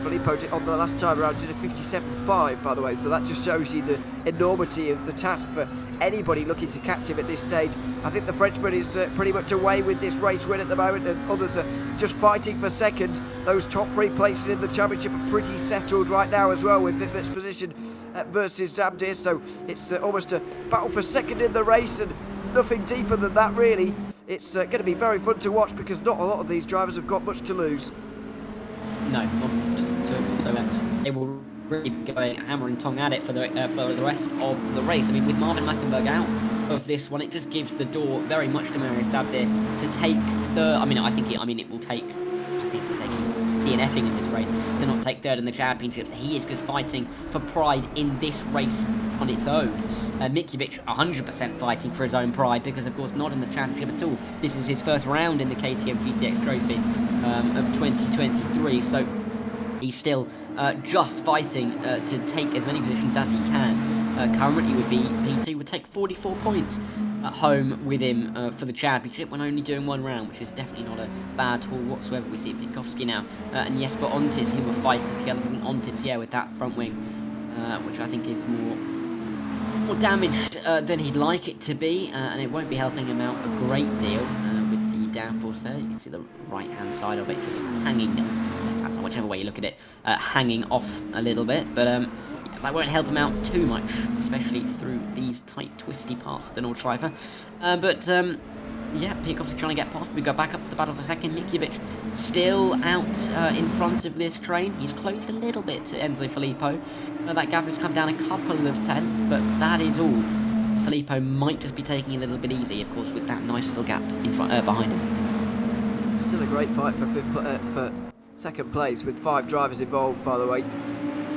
Filippo on the last time around did a 57.5, by the way, so that just shows you the enormity of the task for anybody looking to catch him at this stage. I think the Frenchman is pretty much away with this race win at the moment, and others are just fighting for second. Those top 3 places in the championship are pretty settled right now as well, with Wittfurt's position versus Zabdir, so it's almost a battle for second in the race, and nothing deeper than that really. It's going to be very fun to watch, because not a lot of these drivers have got much to lose. No, not just 2 of them. So they will really be going hammer and tong at it for the rest of the race. I mean, with Marvin Mackenberg out of this one, it just gives the door very much to Marius Sabdir to take third. I think it will take DNFing in this race to not take third in the championship. He is just fighting for pride in this race on its own. Miskovic 100% fighting for his own pride, because of course not in the championship at all. This is his first round in the KTM GTX trophy of 2023, so he's still just fighting to take as many positions as he can. Currently would be P2 would take 44 points at home with him for the championship when only doing 1 round, which is definitely not a bad haul whatsoever. We see Pinkowski now and Jesper Ontis, who were fighting together. I think Ontis, yeah, with that front wing, which I think is more damaged than he'd like it to be, and it won't be helping him out a great deal with the downforce there. You can see the right-hand side of it just hanging, left-hand side, whichever way you look at it, hanging off a little bit. But yeah, that won't help him out too much, especially through these tight, twisty parts of the Nordschleife. Yeah, Piakov's trying to get past. We go back up to the battle for second. Mikiewicz still out in front of this train. He's closed a little bit to Enzo Filippo. That gap has come down a couple of tenths, but that is all. Filippo might just be taking it a little bit easy, of course, with that nice little gap in front, behind him. Still a great fight for second place, with 5 drivers involved, by the way.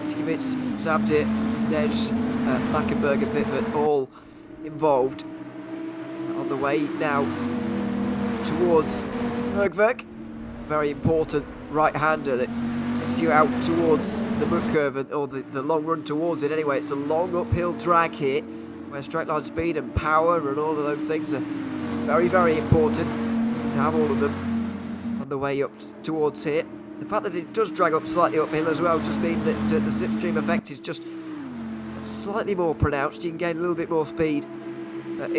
Mikiewicz, Zabdir, Nej, Mackenberg and Wittmann all involved. On the way now towards Bergwerk. Very important right-hander that gets you out towards the Muck curve, or the long run towards it. Anyway, it's a long uphill drag here, where straight line speed and power and all of those things are very, very important to have all of them on the way up towards here. The fact that it does drag up slightly uphill as well does mean that the slipstream effect is just slightly more pronounced. You can gain a little bit more speed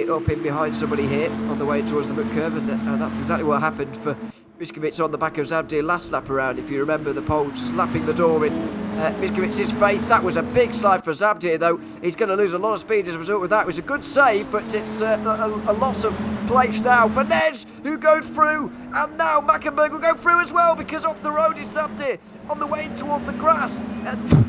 up in behind somebody here on the way towards the Muck curve, and that's exactly what happened for Mikiewicz on the back of Zabdir last lap around. If you remember, the pole slapping the door in Mikiewicz's face. That was a big slide for Zabdir, though. He's going to lose a lot of speed as a result of that. It was a good save, but it's a loss of place now for Nej, who goes through, and now Mackenberg will go through as well, because off the road is Zabdir on the way towards the grass, and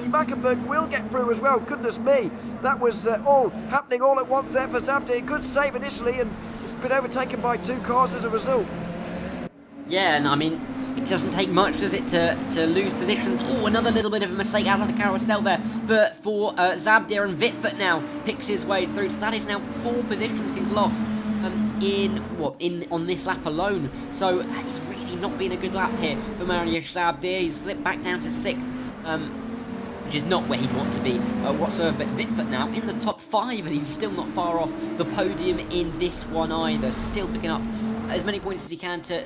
Mackenberg will get through as well. Goodness me, that was all happening all at once there for Zabdir. Good save initially, and it's been overtaken by 2 cars as a result. Yeah, and I mean, it doesn't take much, does it, to lose positions. Oh, another little bit of a mistake out of the carousel there for Zabdir, and Wittmann now picks his way through. So that is now 4 positions he's lost on this lap alone. So it's really not been a good lap here for Mario Zabdir. He's slipped back down to 6th. Which is not where he'd want to be whatsoever. But Wittmann now in the top 5, and he's still not far off the podium in this one either. So still picking up as many points as he can to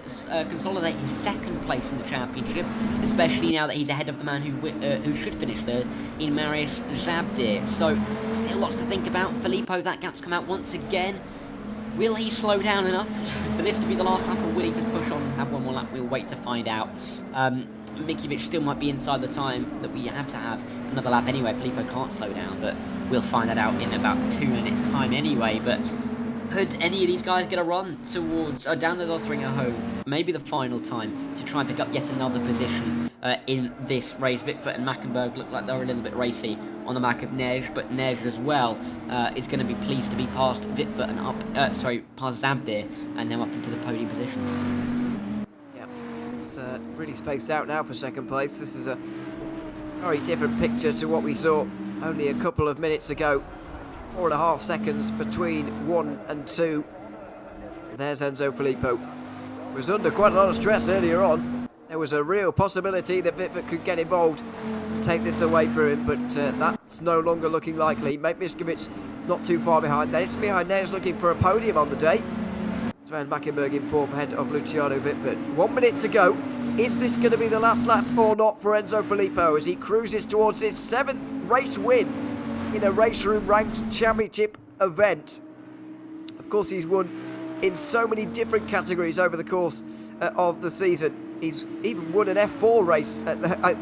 consolidate his 2nd place in the championship, especially now that he's ahead of the man who should finish 3rd in Marius Zabdir. So still lots to think about. Filippo, that gap's come out once again. Will he slow down enough for this to be the last lap, or will he just push on and have one more lap? We'll wait to find out. Mikiewicz still might be inside the time that we have to have another lap anyway. Filippo can't slow down, but we'll find that out in about 2 minutes time anyway. But could any of these guys get a run towards down the Lothringer home, maybe the final time, to try and pick up yet another position in this race? Wittmann and Mackenberg look like they're a little bit racy on the back of Nej, but Nej as well is going to be pleased to be past Wittmann and past Zabdir, and now up into the podium position. It's really spaced out now for 2nd place. This is a very different picture to what we saw only a couple of minutes ago. 4.5 seconds between 1 and 2. There's Enzo Filippo. Was under quite a lot of stress earlier on. There was a real possibility that Wittmann could get involved and take this away from him, but that's no longer looking likely. Mikiewicz not too far behind. Then it's behind there, looking for a podium on the day. Sven Mackenberg in 4th ahead of Luciano Wittmann. 1 minute to go. Is this going to be the last lap or not for Enzo Filippo as he cruises towards his 7th race win in a RaceRoom ranked championship event? Of course, he's won in so many different categories over the course of the season. He's even won an F4 race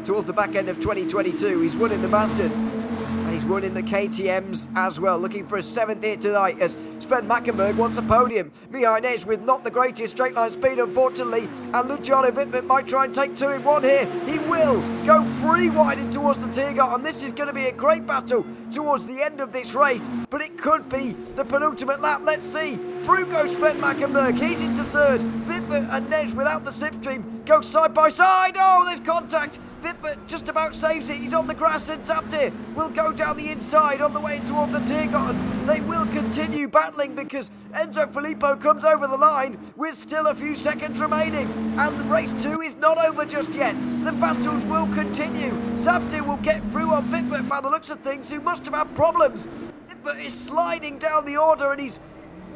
towards the back end of 2022. He's won in the Masters, and he's won in the KTMs as well. Looking for a 7th here tonight as Sven Mackenberg wants a podium. Behind Edge with not the greatest straight line speed, unfortunately, and Luciano Wittmann might try and take 2 in 1 here. He will go 3 wide in towards the Tiergarten. This is going to be a great battle towards the end of this race, but it could be the penultimate lap. Let's see. Through goes Sven Mackenberg. He's into 3rd. Wittmann and Nej without the slipstream go side by side. Oh, there's contact. Wittmann just about saves it. He's on the grass, and Zabdir will go down the inside on the way towards the Tiergarten. They will continue battling because Enzo Filippo comes over the line with still a few seconds remaining, and race 2 is not over just yet. The battles will continue. Zabdir will get through on Wittmann by the looks of things, who must have had problems. Wittmann is sliding down the order, and he's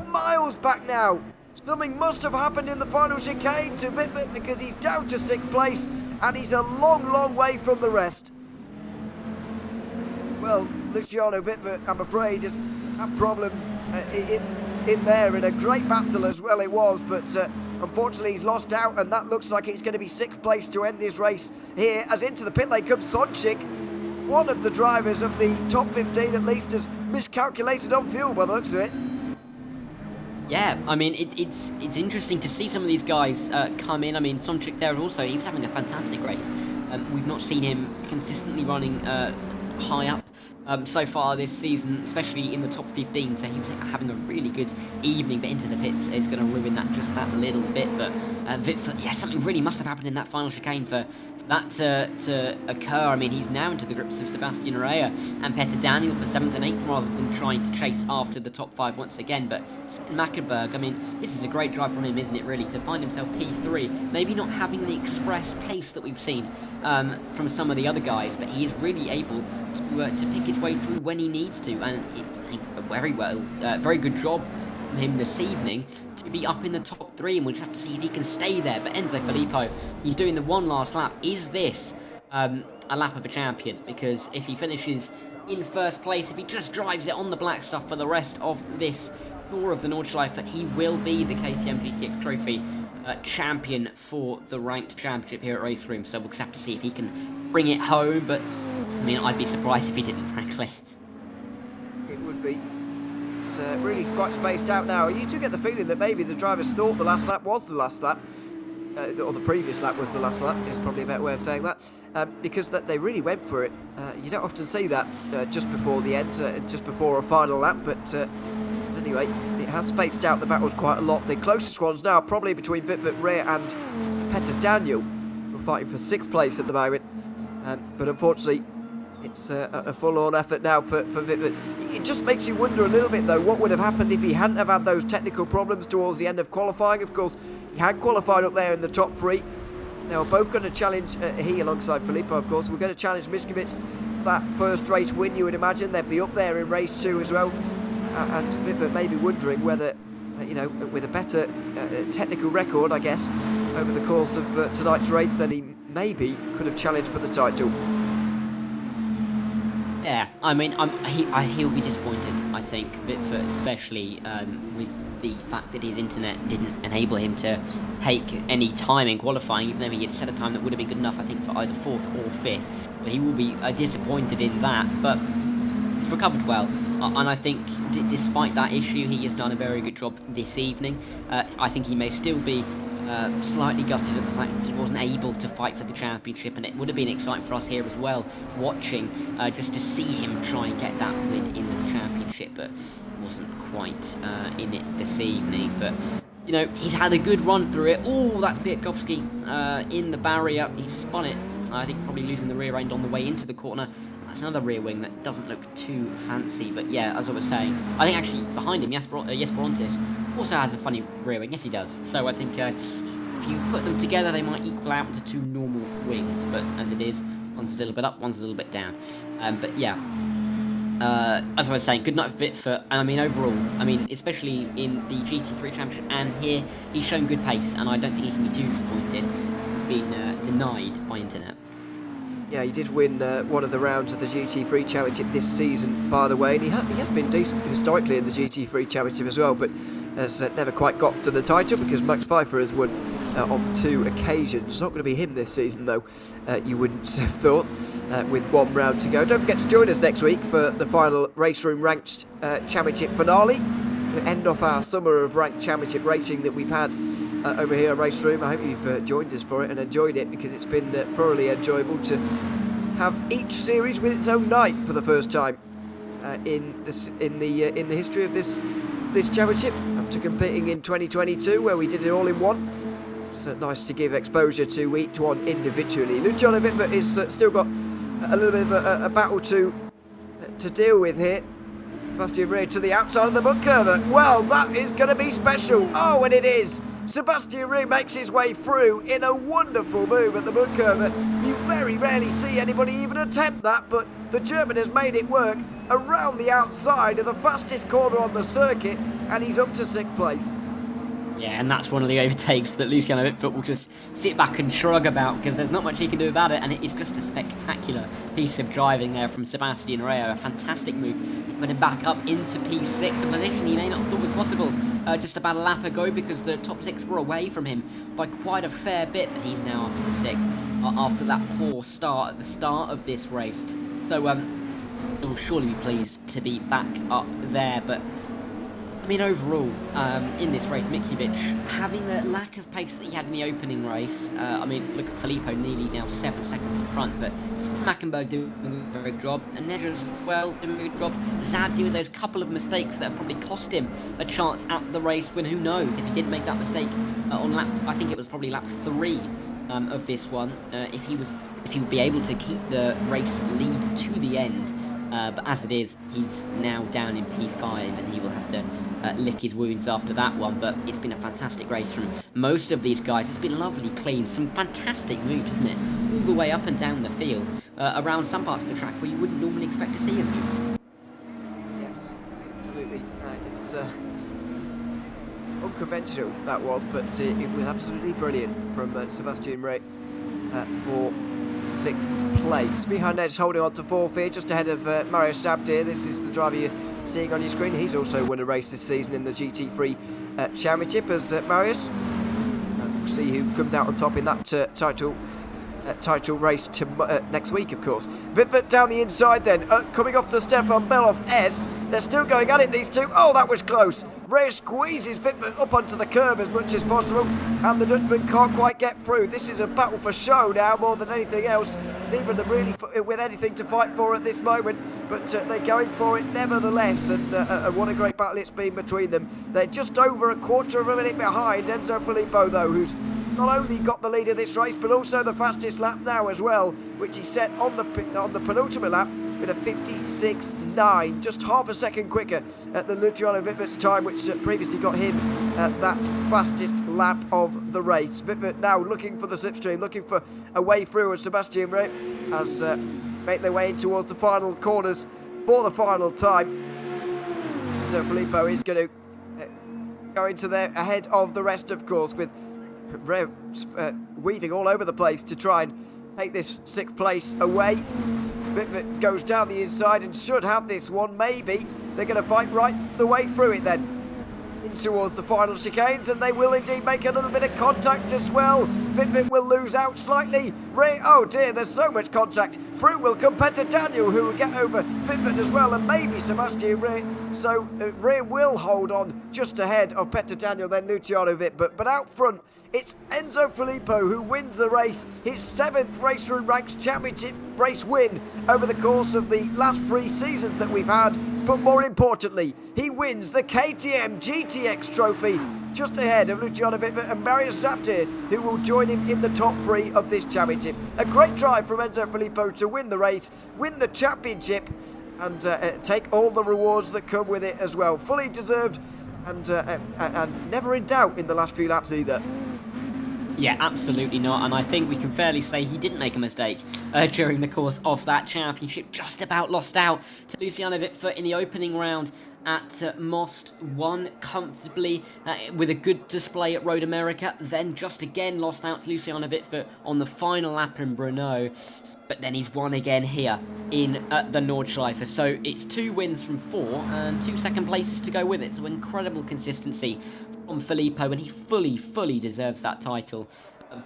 miles back now. Something must have happened in the final chicane to Wittmann because he's down to 6th place, and he's a long, long way from the rest. Well, Luciano Wittmann, I'm afraid, has had problems in in there in a great battle as well it was, but unfortunately he's lost out, and that looks like it's going to be 6th place to end this race here, as into the pit lane comes Sonchik. One of the drivers of the top 15 at least has miscalculated on fuel by the looks of it. Yeah, I mean, it's interesting to see some of these guys come in. I mean, Sonchik there also, he was having a fantastic race. We've not seen him consistently running high up so far this season, especially in the top 15, so he was having a really good evening, but into the pits is going to ruin that just that little bit. But yeah, something really must have happened in that final chicane for that to occur. I mean, he's now into the grips of Sebastian Rea and Petter Daniel for 7th and 8th, rather than trying to chase after the top 5 once again. But Mackenberg, I mean, this is a great drive from him, isn't it, really, to find himself P3, maybe not having the express pace that we've seen from some of the other guys, but he is really able to pick his way through when he needs to, and very good job from him this evening to be up in the top 3, and we'll just have to see if he can stay there. But Enzo Filippo, he's doing the one last lap. Is this a lap of a champion? Because if he finishes in 1st place, if he just drives it on the black stuff for the rest of this tour of the Nordschleife, he will be the KTM GTX Trophy champion for the ranked championship here at RaceRoom. So we'll just have to see if he can bring it home, but I mean, I'd be surprised if he didn't, frankly. It would be. It's really quite spaced out now. You do get the feeling that maybe the drivers thought the last lap was the last lap, or the previous lap was the last lap, is probably a better way of saying that, because that they really went for it. You don't often see that just before the end, just before a final lap, but anyway, it has spaced out the battles quite a lot. The closest ones now probably between Vipert Rea and Petter Daniel, who are fighting for 6th place at the moment. But unfortunately, it's a full-on effort now for Vipert. It just makes you wonder a little bit, though, what would have happened if he hadn't have had those technical problems towards the end of qualifying. Of course, he had qualified up there in the top 3. They were both going to challenge, he alongside Filippo, of course, we're going to challenge Miskowitz. That first race win, you would imagine, they'd be up there in race 2 as well. And Vipert may be wondering whether, you know, with a better technical record, I guess, over the course of tonight's race, then he maybe could have challenged for the title. Yeah, I mean, he'll be disappointed, I think, Vipert, especially with the fact that his internet didn't enable him to take any time in qualifying, even though he had set a time that would have been good enough, I think, for either 4th or 5th. But he will be disappointed in that, but he's recovered well. And I think, despite that issue, he has done a very good job this evening. I think he may still be slightly gutted at the fact that he wasn't able to fight for the championship, and it would have been exciting for us here as well, watching, just to see him try and get that win in the championship, but wasn't quite in it this evening. But, you know, he's had a good run through it. Oh, that's Biatkowski in the barrier. He spun it, I think, probably losing the rear end on the way into the corner. That's another rear wing that doesn't look too fancy, but yeah, as I was saying, I think actually behind him, Jesper Ontis also has a funny rear wing. Yes, he does. So I think if you put them together, they might equal out to 2 normal wings, but as it is, one's a little bit up, one's a little bit down. But yeah, as I was saying, good night for Vipert, and I mean, overall, I mean, especially in the GT3 Championship, and here, he's shown good pace, and I don't think he can be too disappointed. He's been denied by internet. Yeah, he did win one of the rounds of the GT3 Championship this season, by the way, and he has been decent historically in the GT3 Championship as well, but has never quite got to the title because Max Pfeiffer has won on 2 occasions. It's not going to be him this season, though, you wouldn't have thought, with 1 round to go. Don't forget to join us next week for the final RaceRoom Ranked Championship finale. To end off our summer of ranked championship racing that we've had over here at RaceRoom. I hope you've joined us for it and enjoyed it, because it's been thoroughly enjoyable to have each series with its own night for the first time in the history of this championship, after competing in 2022 where we did it all in one. It's nice to give exposure to each one individually. Luciano Vipert is still got a little bit of a battle to deal with here. Sebastian Rea to the outside of the mud curve. Well, that is going to be special. Oh, and it is. Sebastian Rea makes his way through in a wonderful move at the mud curve. You very rarely see anybody even attempt that, but the German has made it work around the outside of the fastest corner on the circuit, and he's up to 6th place. Yeah, and that's one of the overtakes that Luciano Bitfoot will just sit back and shrug about, because there's not much he can do about it, and it is just a spectacular piece of driving there from Sebastian Reo. A fantastic move to put him back up into P6, a position he may not have thought was possible just about a lap ago, because the top 6 were away from him by quite a fair bit, but he's now up into 6th after that poor start at the start of this race. So he'll surely be pleased to be back up there, but I mean, overall, in this race, Mikiewicz, having the lack of pace that he had in the opening race, I mean, look at Filippo nearly now 7 seconds in front, but Mackenberg doing a very good job, and Nedra as well doing a good job. Zab doing those couple of mistakes that probably cost him a chance at the race, when who knows, if he did make that mistake on lap, I think it was probably lap 3 of this one, if he would be able to keep the race lead to the end. But as it is, he's now down in P5, and he will have to lick his wounds after that one. But it's been a fantastic race from most of these guys. It's been lovely, clean, some fantastic moves, isn't it? All the way up and down the field, around some parts of the track where you wouldn't normally expect to see a move. Yes, absolutely. It's unconventional, that was, but it was absolutely brilliant from Sebastian Rey for 6th place. Behind Edge holding on to 4th here, just ahead of Marius Sabdir. This is the driver you're seeing on your screen. He's also won a race this season in the GT3 Championship as Marius. We'll see who comes out on top in that title race next week, of course. Bitfoot down the inside then, coming off the Stefan Beloff S. They're still going at it, these two. Oh, that was close. Ray squeezes Bitfoot up onto the curb as much as possible, and the Dutchman can't quite get through. This is a battle for show now, more than anything else. Neither of them really with anything to fight for at this moment, but they're going for it nevertheless, and what a great battle it's been between them. They're just over a quarter of a minute behind Enzo Filippo, though, who's not only got the lead of this race, but also the fastest lap now as well, which he set on the penultimate lap with a 56.9, just half a second quicker than Luciano Bitfoot's time, which previously got him that fastest lap of the race. Bitfoot now looking for the slipstream, looking for a way through, as Sebastian Rey has make their way in towards the final corners for the final time. So Filippo is going to go into there ahead of the rest, of course, with Rey weaving all over the place to try and take this 6th place away. Bitfoot goes down the inside and should have this one, maybe. They're going to fight right the way through it then. In towards the final chicanes, and they will indeed make a little bit of contact as well. Bitfoot will lose out slightly. Rey, oh dear, there's so much contact. Through will come Petter Daniel, who will get over Bitfoot as well, and maybe Sebastian Rey. So Rey will hold on just ahead of Petter Daniel, then Luciano Bitfoot. But out front, it's Enzo Filippo who wins the race. His 7th RaceRoom Ranks Championship race win over the course of the last 3 seasons that we've had. But more importantly, he wins the KTM GTX trophy, just ahead of Luciano Bitfoot and Marius Zabdir, who will join him in the top 3 of this championship. A great drive from Enzo Filippo to win the race, win the championship, and take all the rewards that come with it as well. Fully deserved, and never in doubt in the last few laps either. Yeah, absolutely not, and I think we can fairly say he didn't make a mistake during the course of that championship. Just about lost out to Luciano Bitfoot in the opening round at Most, won comfortably with a good display at Road America, then just again lost out to Luciano Bitfoot on the final lap in Brno, but then he's won again here in the Nordschleife. So it's 2 wins from 4 and 2 second places to go with it, so incredible consistency from Filippo, and he fully deserves that title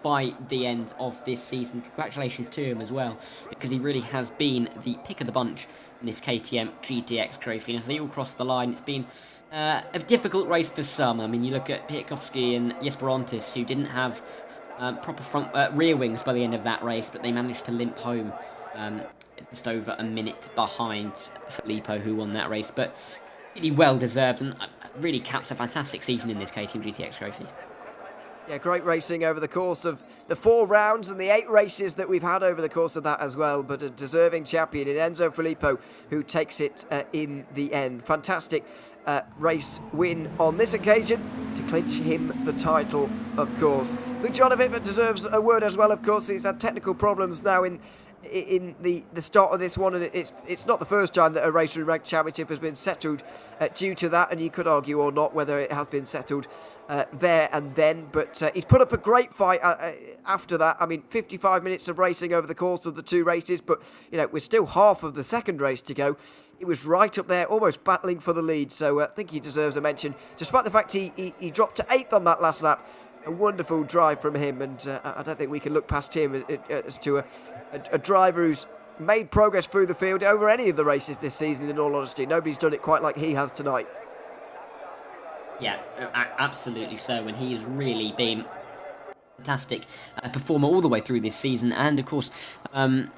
by the end of this season. Congratulations to him as well, because he really has been the pick of the bunch in this KTM GTX trophy. And as they all cross the line, it's been a difficult race for some. I mean, you look at Piatkowski and Jesper Ontis, who didn't have proper rear wings by the end of that race, but they managed to limp home just over a minute behind Filippo, who won that race. But really well deserved, and really caps a fantastic season in this KTM GTX trophy. Yeah, great racing over the course of the 4 rounds and the 8 races that we've had over the course of that as well. But a deserving champion in Enzo Filippo, who takes it in the end. Fantastic race win on this occasion to clinch him the title, of course. Luciano Bitfoot deserves a word as well, of course. He's had technical problems now in in the start of this one, and it's not the first time that a RaceRoom Ranked Championship has been settled due to that, and you could argue or not whether it has been settled there and then, but he's put up a great fight after that. I mean, 55 minutes of racing over the course of the 2 races, but, you know, we're still half of the second race to go. He was right up there, almost battling for the lead, so I think he deserves a mention, despite the fact he dropped to 8th on that last lap. A wonderful drive from him, and I don't think we can look past him as to a driver who's made progress through the field over any of the races this season, in all honesty. Nobody's done it quite like he has tonight. Yeah, absolutely so, and he has really been a fantastic performer all the way through this season, and of course from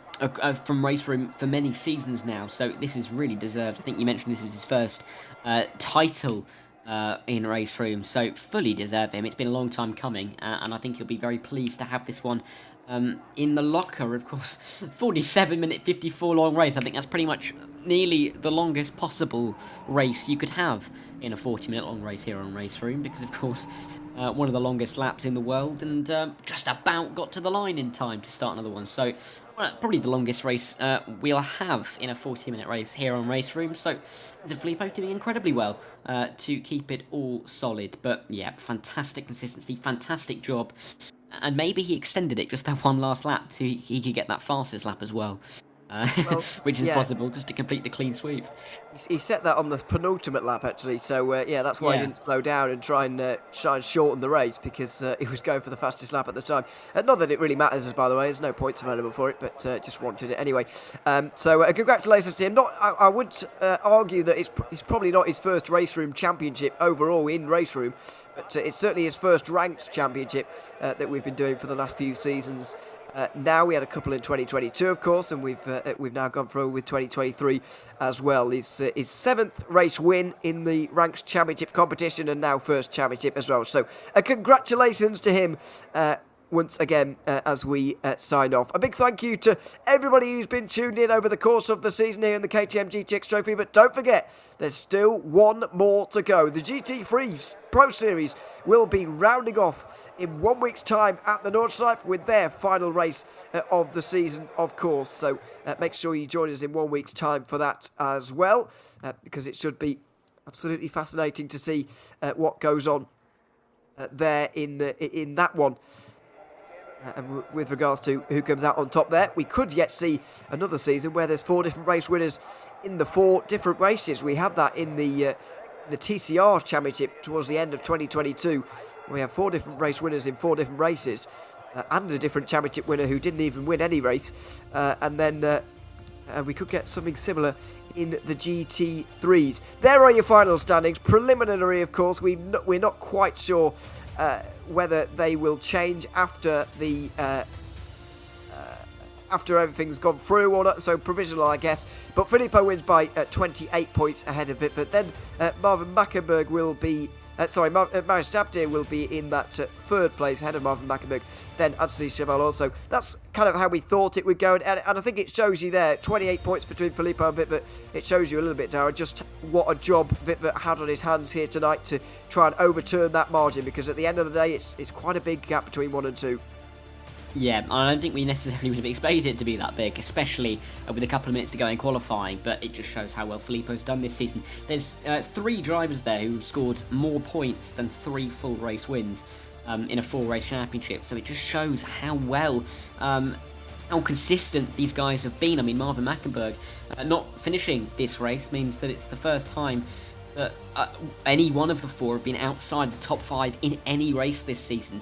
RaceRoom for many seasons now, so this is really deserved. I think you mentioned this was his first title in RaceRoom, so fully deserve him. It's been a long time coming, and I think he'll be very pleased to have this one in the locker. Of course, 47-minute 54 long race. I think that's pretty much nearly the longest possible race you could have in a 40-minute long race here on RaceRoom, because of course one of the longest laps in the world, and just about got to the line in time to start another one. So probably the longest race we'll have in a 40-minute race here on RaceRoom. So Filippo doing incredibly well to keep it all solid. But yeah, fantastic consistency, fantastic job. And maybe he extended it just that one last lap so he could get that fastest lap as well. Which is possible, just to complete the clean sweep. He set that on the penultimate lap, actually, so yeah, that's why he didn't slow down and try and shorten the race, because he was going for the fastest lap at the time. Not that it really matters, by the way, there's no points available for it, but just wanted it anyway. So congratulations to him. I would argue that it's probably not his first RaceRoom championship overall in RaceRoom, but it's certainly his first ranked championship that we've been doing for the last few seasons. Now we had a couple in 2022, of course, and we've now gone through with 2023 as well. His 7th race win in the ranked championship competition, and now first championship as well. So congratulations to him once again as we sign off. A big thank you to everybody who's been tuned in over the course of the season here in the KTM GTX Trophy, but don't forget, there's still one more to go. The GT3 Pro Series will be rounding off in 1 week's time at the Nordschleife with their final race of the season, of course. So make sure you join us in 1 week's time for that as well, because it should be absolutely fascinating to see what goes on there in that one. And with regards to who comes out on top there, we could yet see another season where there's 4 different race winners in the 4 different races. We had that in the TCR Championship towards the end of 2022. We have 4 different race winners in 4 different races, and a different championship winner who didn't even win any race. And then we could get something similar in the GT3s. There are your final standings. Preliminary, of course. We're not quite sure whether they will change after the after everything's gone through or not, so provisional, I guess. But Filippo wins by 28 points ahead of it, but then Marvin Mackenberg will be Marius Dabdir will be in that 3rd place ahead of Marvin Mackenberg, then Anthony Cheval also. That's kind of how we thought it would go, and I think it shows you there, 28 points between Filippo and Vitbert. It shows you a little bit, Darren, just what a job Vitbert had on his hands here tonight to try and overturn that margin, because at the end of the day, it's quite a big gap between 1 and 2. Yeah, I don't think we necessarily would have expected it to be that big, especially with a couple of minutes to go in qualifying, but it just shows how well Filippo's done this season. There's 3 drivers there who've scored more points than 3 full race wins in a 4-race championship, so it just shows how well, how consistent these guys have been. I mean, Marvin Mackenberg not finishing this race means that it's the first time that any one of the 4 have been outside the top 5 in any race this season.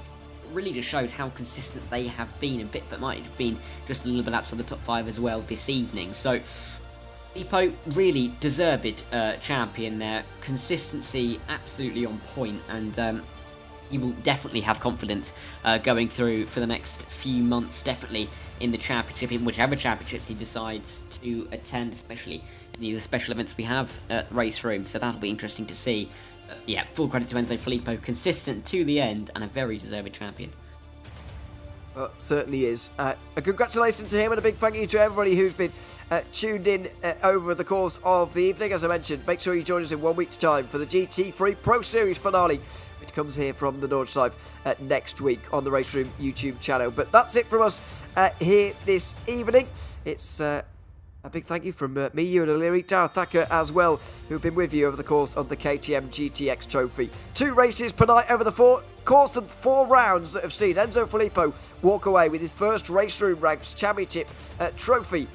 Really just shows how consistent they have been, and Vitbert might have been just a little bit outside the top 5 as well this evening. So Filippo really deserved champion there. Consistency absolutely on point, and he will definitely have confidence going through for the next few months, definitely in the championship, in whichever championships he decides to attend, especially any of the special events we have at RaceRoom. So that'll be interesting to see. Yeah, full credit to Enzo Filippo, consistent to the end and a very deserved champion. Well, certainly is. A congratulations to him, and a big thank you to everybody who's been tuned in over the course of the evening. As I mentioned, make sure you join us in 1 week's time for the GT3 Pro Series finale update comes here from the Nordschleife next week on the RaceRoom YouTube channel. But that's it from us here this evening. It's a big thank you from me, Ewan O'Leary, Darragh Thacker as well, who've been with you over the course of the KTM GTX Trophy. 2 races per night over the course of 4 rounds that have seen Enzo Filippo walk away with his first RaceRoom Ranks Championship Trophy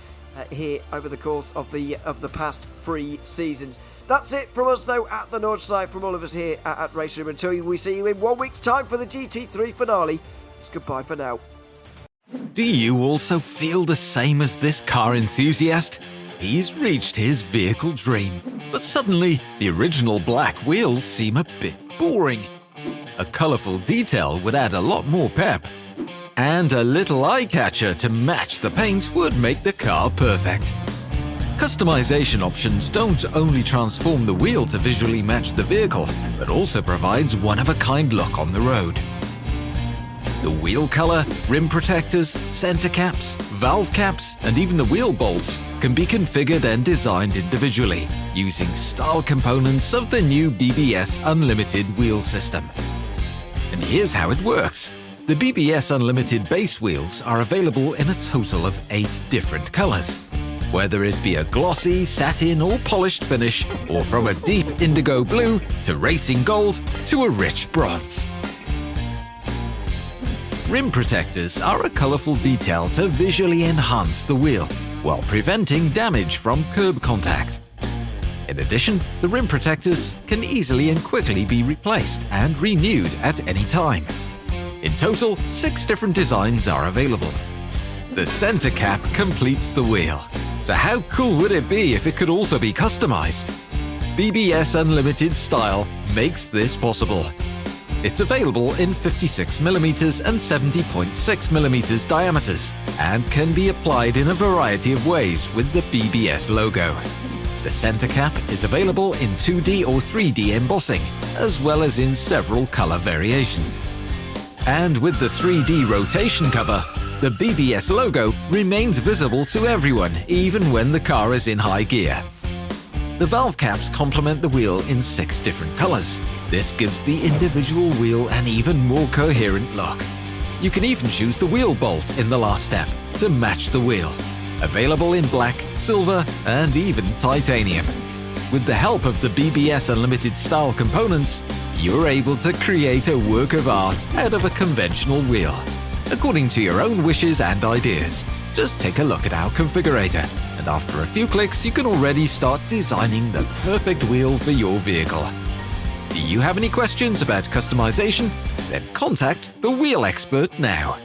here over the course of the past 3 seasons. That's it from us though at the Nordschleife, from all of us here at RaceRoom. Until we see you in 1 week's time for the GT3 finale, it's goodbye for now. Do you also feel the same as this car enthusiast? He's reached his vehicle dream, but suddenly the original black wheels seem a bit boring. A colourful detail would add a lot more pep. And a little eye-catcher to match the paint would make the car perfect. Customization options don't only transform the wheel to visually match the vehicle, but also provides one-of-a-kind look on the road. The wheel color, rim protectors, center caps, valve caps, and even the wheel bolts can be configured and designed individually using style components of the new BBS Unlimited wheel system. And here's how it works. The BBS Unlimited base wheels are available in a total of 8 different colors, whether it be a glossy, satin or polished finish, or from a deep indigo blue to racing gold to a rich bronze. Rim protectors are a colorful detail to visually enhance the wheel, while preventing damage from curb contact. In addition, the rim protectors can easily and quickly be replaced and renewed at any time. In total, 6 different designs are available. The center cap completes the wheel. So how cool would it be if it could also be customized? BBS Unlimited Style makes this possible. It's available in 56mm and 70.6mm diameters and can be applied in a variety of ways with the BBS logo. The center cap is available in 2D or 3D embossing, as well as in several color variations. And with the 3D rotation cover, the BBS logo remains visible to everyone, even when the car is in high gear. The valve caps complement the wheel in 6 different colors. This gives the individual wheel an even more coherent look. You can even choose the wheel bolt in the last step to match the wheel. Available in black, silver, and even titanium. With the help of the BBS Unlimited style components, you're able to create a work of art out of a conventional wheel, according to your own wishes and ideas. Just take a look at our configurator, and after a few clicks you can already start designing the perfect wheel for your vehicle. Do you have any questions about customization? Then contact the wheel expert now.